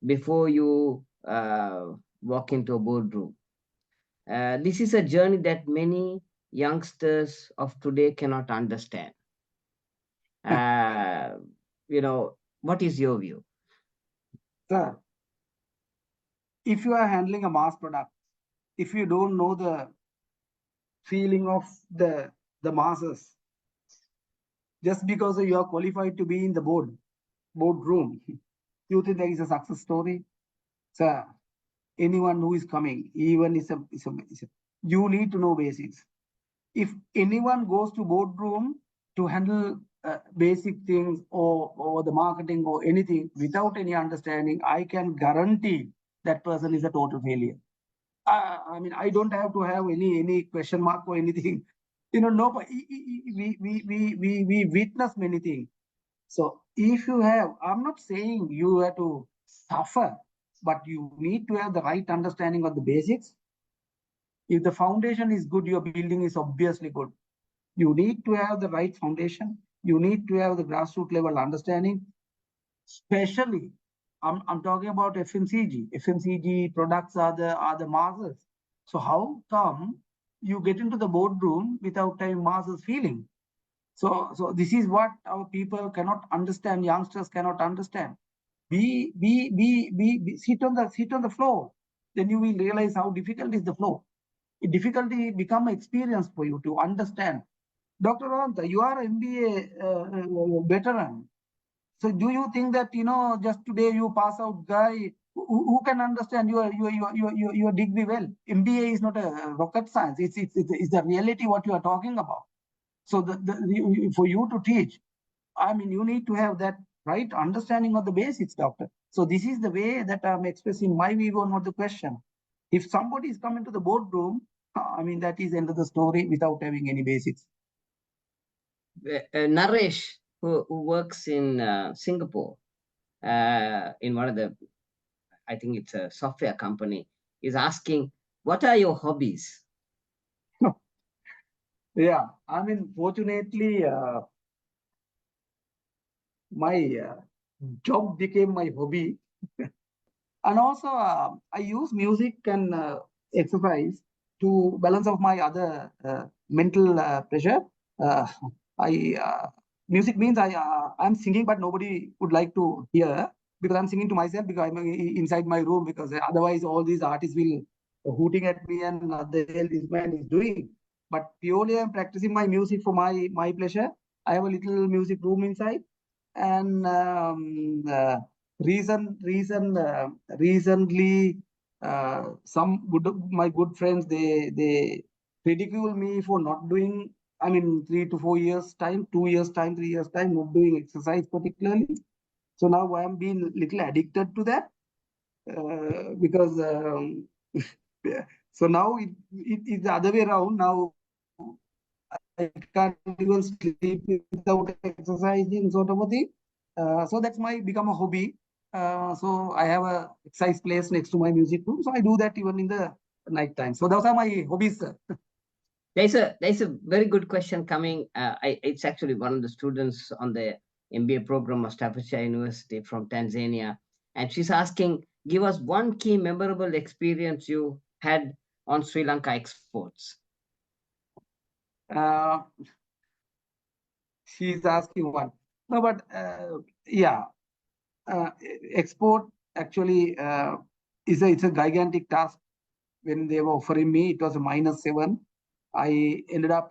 Speaker 1: before you walk into a boardroom. This is a journey that many youngsters of today cannot understand. What is your view?
Speaker 2: Sir, if you are handling a mass product, if you don't know the feeling of the masses, just because you are qualified to be in the boardroom, you think there is a success story? Sir, anyone who is coming, even you need to know basics. If anyone goes to boardroom to handle basic things or the marketing or anything without any understanding, I can guarantee that person is a total failure. I mean, I don't have to have any question mark or anything. No, but we witness many things. So if you have, I'm not saying you have to suffer, but you need to have the right understanding of the basics. If the foundation is good, your building is obviously good. You need to have the right foundation. You need to have the grassroots level understanding. Especially, I'm talking about FMCG. FMCG products are the masses. So how come you get into the boardroom without having masses feeling? So this is what our people cannot understand. Youngsters cannot understand. Be sit on the floor. Then you will realize how difficult is the floor. Difficulty become experience for you to understand. Dr. Ranta, you are MBA veteran. So do you think that just today you pass out guy who can understand your degree well? MBA is not a rocket science. It's the reality what you are talking about. So for you to teach, I mean, you need to have that right understanding of the basics, doctor. So this is the way that I'm expressing my view on what the question. If somebody is coming to the boardroom, I mean, that is end of the story without having any basics.
Speaker 1: Naresh, who works in Singapore, in one of the, I think it's a software company, is asking, what are your hobbies?
Speaker 2: Yeah, I mean, fortunately, my job became my hobby. And also, I use music and exercise to balance off my other mental pressure. Music means I'm singing, but nobody would like to hear, because I'm singing to myself, because I'm inside my room, because otherwise all these artists will hooting at me and what the hell this man is doing. But purely I'm practicing my music for my pleasure. I have a little music room inside, and recently my good friends, they ridicule me for not doing, I mean, 3 to 4 years time, 2 years time, 3 years time, not doing exercise particularly. So now I am being little addicted to that, because so now it's the other way around. Now I can't even sleep without exercising, sort of a thing. So that's become a hobby. So I have a exercise place next to my music room. So I do that even in the night time. So those are my hobbies, sir.
Speaker 1: There's a very good question coming. It's actually one of the students on the MBA program of Staffordshire University from Tanzania. And she's asking, give us one key memorable experience you had on Sri Lanka exports.
Speaker 2: She's asking one. No, but yeah, export actually it's a gigantic task. When they were offering me, it was a -7. I ended up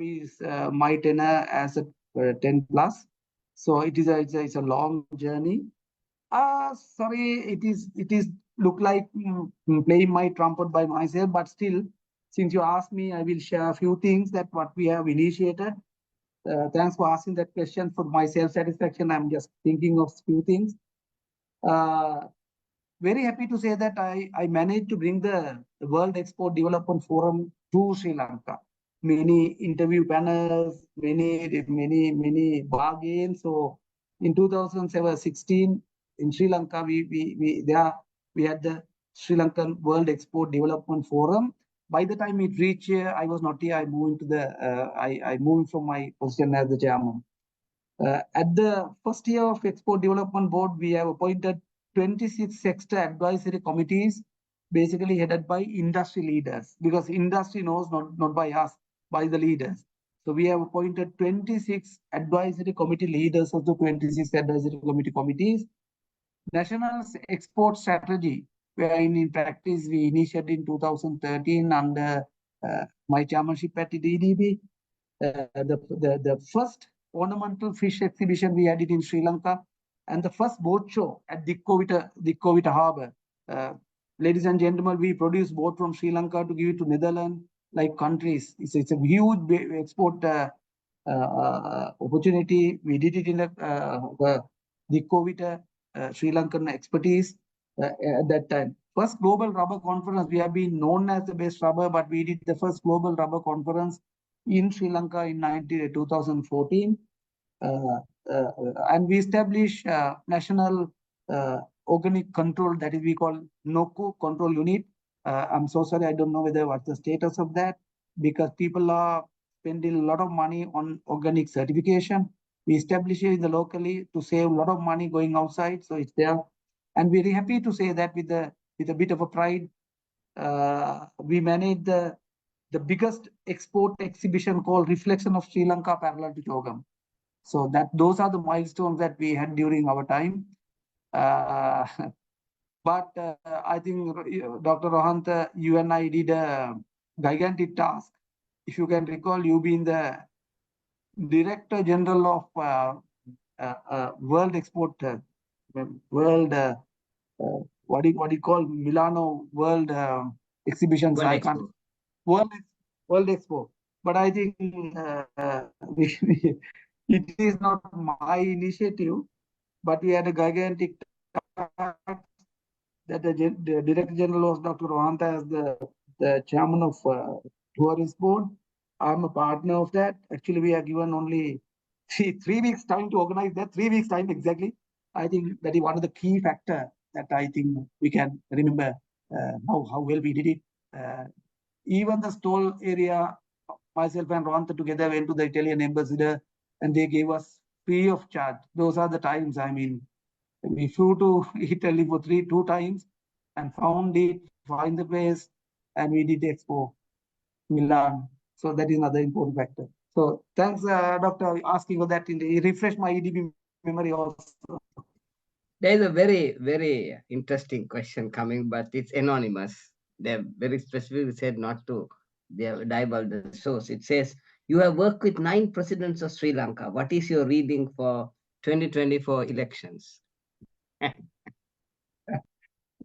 Speaker 2: my tenor as a 10 plus. So it's a long journey. Sorry, it is look like playing my trumpet by myself, but still, since you asked me, I will share a few things that what we have initiated. Thanks for asking that question. For my self-satisfaction, I'm just thinking of few things. Very happy to say that I managed to bring the World Export Development Forum to Sri Lanka. Many interview panels, many bargains. So in 2016 in Sri Lanka, we had the Sri Lankan World Export Development Forum. By the time it reached here, I was not here. I moved to the I moved from my position as the chairman. At the first year of Export Development Board, we have appointed 26 sector advisory committees, basically headed by industry leaders, because industry knows not by us, by the leaders. So we have appointed 26 advisory committee leaders of the 26 advisory committees. National export strategy, wherein in practice we initiated in 2013 under my chairmanship at EDB. The first ornamental fish exhibition we had it in Sri Lanka, and the first boat show at Dikkovita Harbour. Ladies and gentlemen, we produce boat from Sri Lanka to give it to Netherlands, like countries. It's a huge export opportunity. We did it in the Dikkovita Sri Lankan expertise at that time. First global rubber conference, we have been known as the best rubber, but we did the first global rubber conference in Sri Lanka in 2014. And we established national organic control, that is we call NOCO control unit. I'm so sorry, I don't know what's the status of that, because people are spending a lot of money on organic certification. We established it in the locally to save a lot of money going outside, so it's there. And we're happy to say that with a bit of a pride, we managed the biggest export exhibition called Reflection of Sri Lanka parallel to Chogam. So those are the milestones that we had during our time. But I think Dr. Rohanta, you and I did a gigantic task. If you can recall, you being the Director General of World Export, World, what do you call Milano World Exhibitions?
Speaker 1: World
Speaker 2: I can't.
Speaker 1: Expo.
Speaker 2: World Expo. But I think it is not my initiative, but we had a gigantic task that the Director General was Dr. Rohanta as the chairman of Tourist Board. I'm a partner of that. Actually, we are given only three weeks time to organize that. 3 weeks time exactly. I think that is one of the key factor that I think we can remember how well we did it. Even the stall area, myself and Rohanta together went to the Italian ambassador, and they gave us free of charge. Those are the times. I mean, we flew to Italy for 2 times and find the place, and we did Expo Milan. So that is another important factor. So thanks, Doctor, asking for that. It refreshed my EDB memory also.
Speaker 1: There is a very, very interesting question coming, but it's anonymous. They very specifically said not to divulge the source. It says, you have worked with 9 presidents of Sri Lanka. What is your reading for 2024 elections?
Speaker 2: Dr.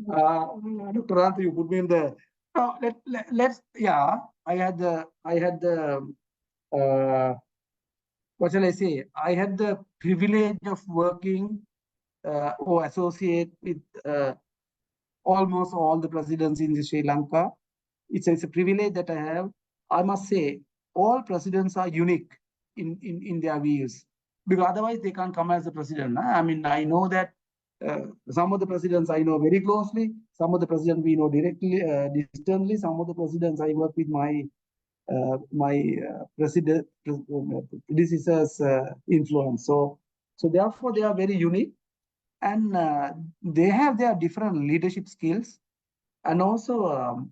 Speaker 2: Ranta, you put me in the. Let's. Yeah, I had the. What shall I say? I had the privilege of working or associate with almost all the presidents in Sri Lanka. It's a privilege that I have. I must say, all presidents are unique in their views, because otherwise they can't come as a president. I mean, I know that some of the presidents I know very closely, some of the presidents we know directly, distantly, some of the presidents I work with my predecessors' influence. So therefore they are very unique, and they have their different leadership skills, and also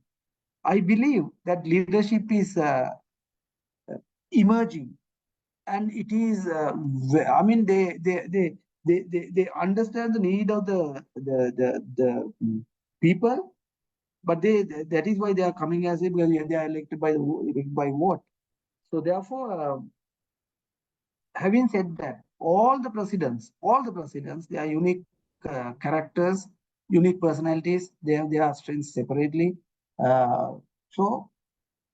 Speaker 2: I believe that leadership is emerging, and it is. I mean, they understand the need of the people, but that is why they are coming as if they are elected by vote. So therefore, having said that, all the presidents, they are unique characters, unique personalities. They have their strengths separately. So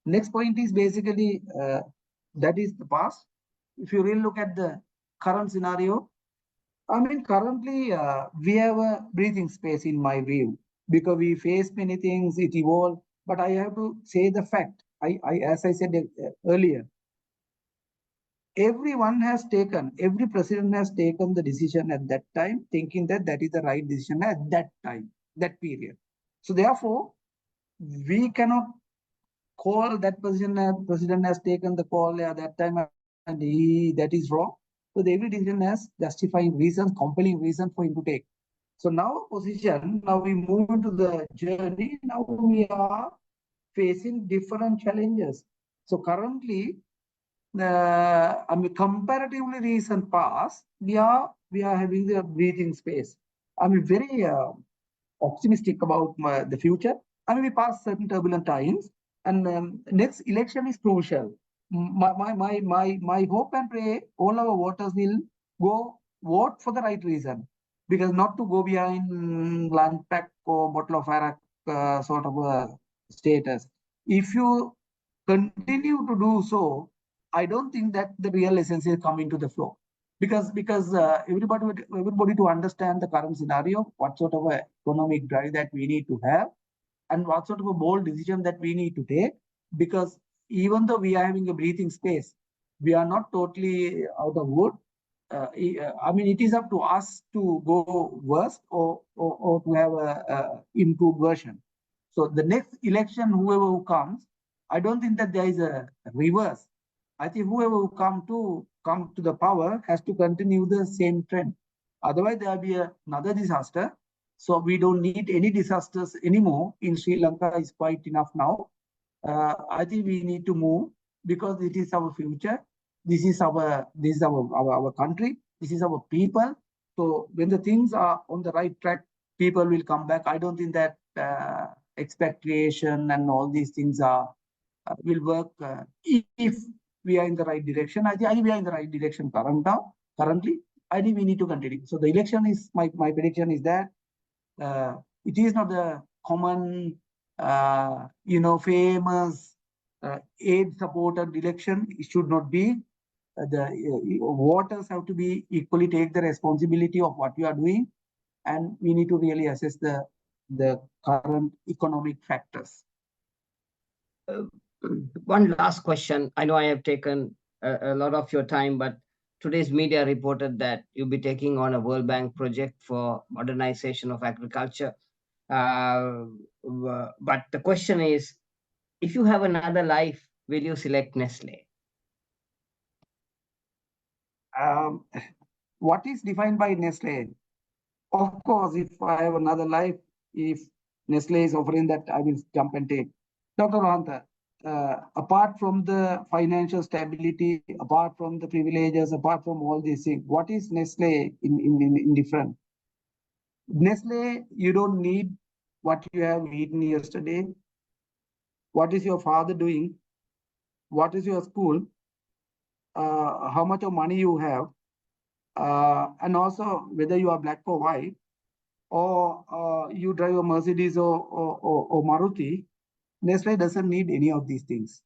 Speaker 2: next point is basically that is the past. If you really look at the current scenario, I mean, currently we have a breathing space in my view because we face many things, it evolved. But I have to say the fact. As I said earlier, every president has taken the decision at that time, thinking that that is the right decision at that time, that period. So therefore, we cannot call that president has taken the call at that time and that is wrong. So every decision has justifying reasons, compelling reason for him to take. So now position, now we move into the journey. Now we are facing different challenges. So currently, I mean, comparatively recent past, we are having the breathing space. I mean, very optimistic about the future. I mean, we passed certain turbulent times, and next election is crucial. My hope and pray all our voters will go vote for the right reason, because not to go behind land pack or bottle of arak sort of a status. If you continue to do so, I don't think that the real essence is coming to the floor, because everybody to understand the current scenario, what sort of a economic drive that we need to have, and what sort of a bold decision that we need to take. Because even though we are having a breathing space, we are not totally out of wood. I mean, it is up to us to go worse or to have a improved version. So the next election, whoever who comes, I don't think that there is a reverse. I think whoever will come to the power has to continue the same trend. Otherwise, there will be another disaster. So we don't need any disasters anymore. In Sri Lanka is quite enough now. I think we need to move, because it is our future. This is our country. This is our people. So when the things are on the right track, people will come back. I don't think that expatriation and all these things will work if we are in the right direction. I think we are in the right direction currently. I think we need to continue. So the election is, my prediction is that it is not the common, famous aid supported election. It should not be. The voters have to be equally take the responsibility of what we are doing, and we need to really assess the current economic factors.
Speaker 1: One last question. I know I have taken a lot of your time, but today's media reported that you'll be taking on a World Bank project for modernization of agriculture. But the question is, if you have another life, will you select Nestle?
Speaker 2: What is defined by Nestle? Of course, if I have another life, if Nestle is offering that, I will jump and take. Dr. Rohanta, apart from the financial stability, apart from the privileges, apart from all these things, what is Nestle in different? Nestle, you don't need what you have eaten yesterday. What is your father doing? What is your school? How much of money you have? And also whether you are black or white, or you drive a Mercedes or Maruti. Nestle doesn't need any of these things.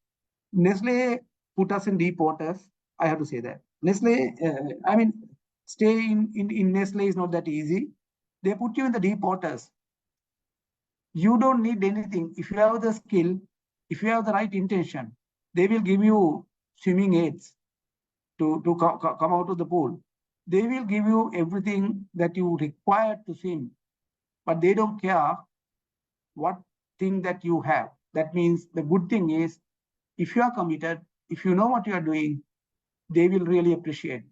Speaker 2: Nestle put us in deep waters. I have to say that. Nestle, I mean, stay in Nestle is not that easy. They put you in the deep waters. You don't need anything. If you have the skill, if you have the right intention, they will give you swimming aids to come out of the pool. They will give you everything that you require to swim, but they don't care what thing that you have. That means the good thing is, if you are committed, if you know what you are doing, they will really appreciate.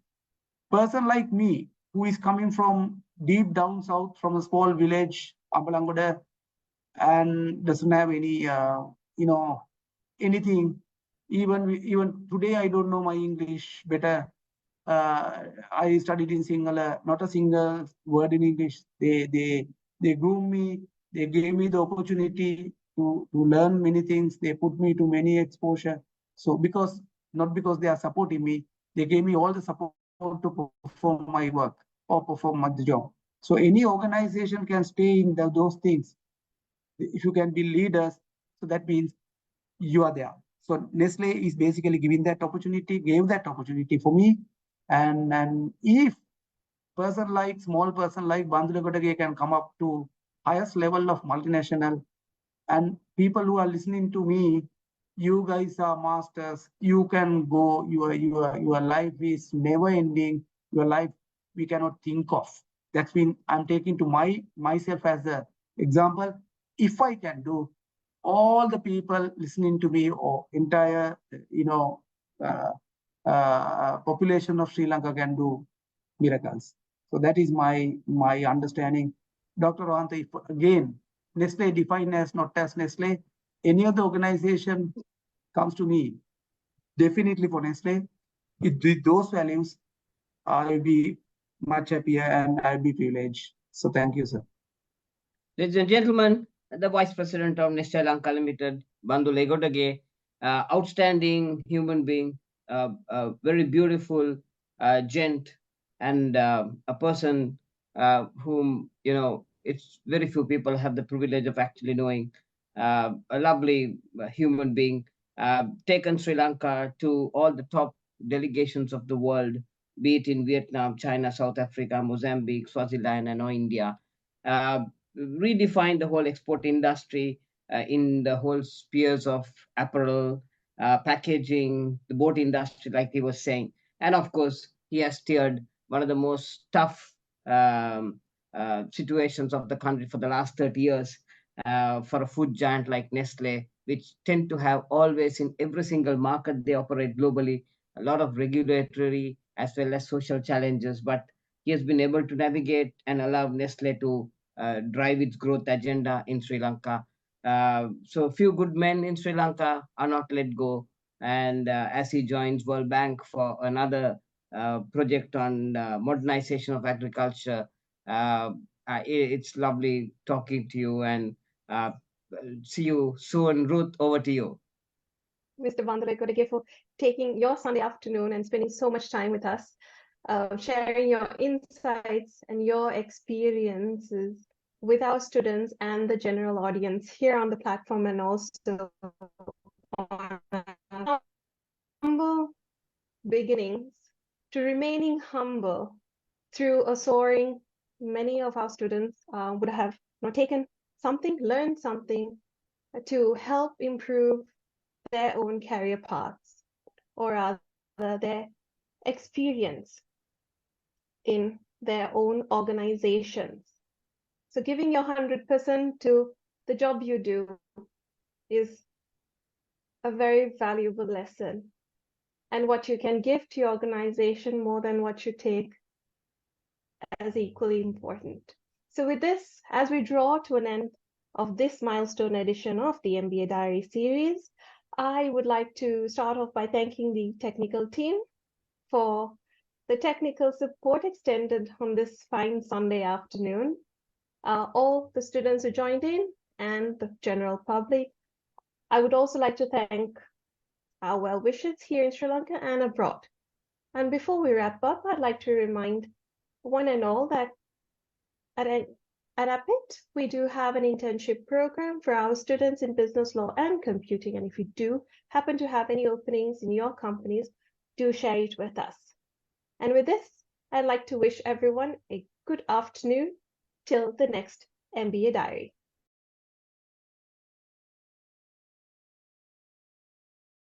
Speaker 2: Person like me, who is coming from deep down south, from a small village, Ambalangoda, and doesn't have any, anything. Even today, I don't know my English better. I studied in Sinhala, not a single word in English. They groomed me. They gave me the opportunity to learn many things. They put me to many exposure. So not because they are supporting me, they gave me all the support to perform my work or perform my job. So any organization can stay in those things. If you can be leaders, so that means you are there. So Nestle is basically gave that opportunity for me. And if small person like Bandula Egodage can come up to highest level of multinational, and people who are listening to me, you guys are masters. You can go. Your life is never ending. Your life we cannot think of. That's been I'm taking to myself as the example. If I can do, all the people listening to me or entire uh, population of Sri Lanka can do miracles. So that is my understanding. Dr. Rohanta, if again Nestle defined as not as Nestle, any other organization comes to me, definitely for Nestle, with those values, I'll be much happier and I'll be privileged. So thank you, sir.
Speaker 1: Ladies and gentlemen, the Vice President of Nestle Lanka Limited, Bandula Egodage, outstanding human being, very beautiful gent, and a person whom, it's very few people have the privilege of actually knowing. A lovely human being, taken Sri Lanka to all the top delegations of the world, be it in Vietnam, China, South Africa, Mozambique, Swaziland, and now India. Uh, Redefine the whole export industry in the whole spheres of apparel, packaging, the boat industry, like he was saying. And of course, he has steered one of the most tough situations of the country for the last 30 years for a food giant like Nestle, which tend to have always in every single market they operate globally, a lot of regulatory as well as social challenges. But he has been able to navigate and allow Nestle to drive its growth agenda in Sri Lanka. So few good men in Sri Lanka are not let go. And as he joins World Bank for another project on modernization of agriculture, it's lovely talking to you, and uh, see you soon. Ruth, over to you.
Speaker 3: Mr. Bandula Egodage, for taking your Sunday afternoon and spending so much time with us, sharing your insights and your experiences with our students and the general audience here on the platform, and also on humble beginnings to remaining humble through a soaring. Many of our students would have taken something, learned something to help improve their own career paths, or rather their experience in their own organizations. So giving your 100% to the job you do is a very valuable lesson. And what you can give to your organization more than what you take as equally important. So with this, as we draw to an end of this milestone edition of the MBA Diary series, I would like to start off by thanking the technical team for the technical support extended on this fine Sunday afternoon, all the students who joined in, and the general public. I would also like to thank our well-wishers here in Sri Lanka and abroad. And before we wrap up, I'd like to remind one and all that at APIT, we do have an internship program for our students in business law and computing. And if you do happen to have any openings in your companies, do share it with us. And with this, I'd like to wish everyone a good afternoon till the next MBA Diary.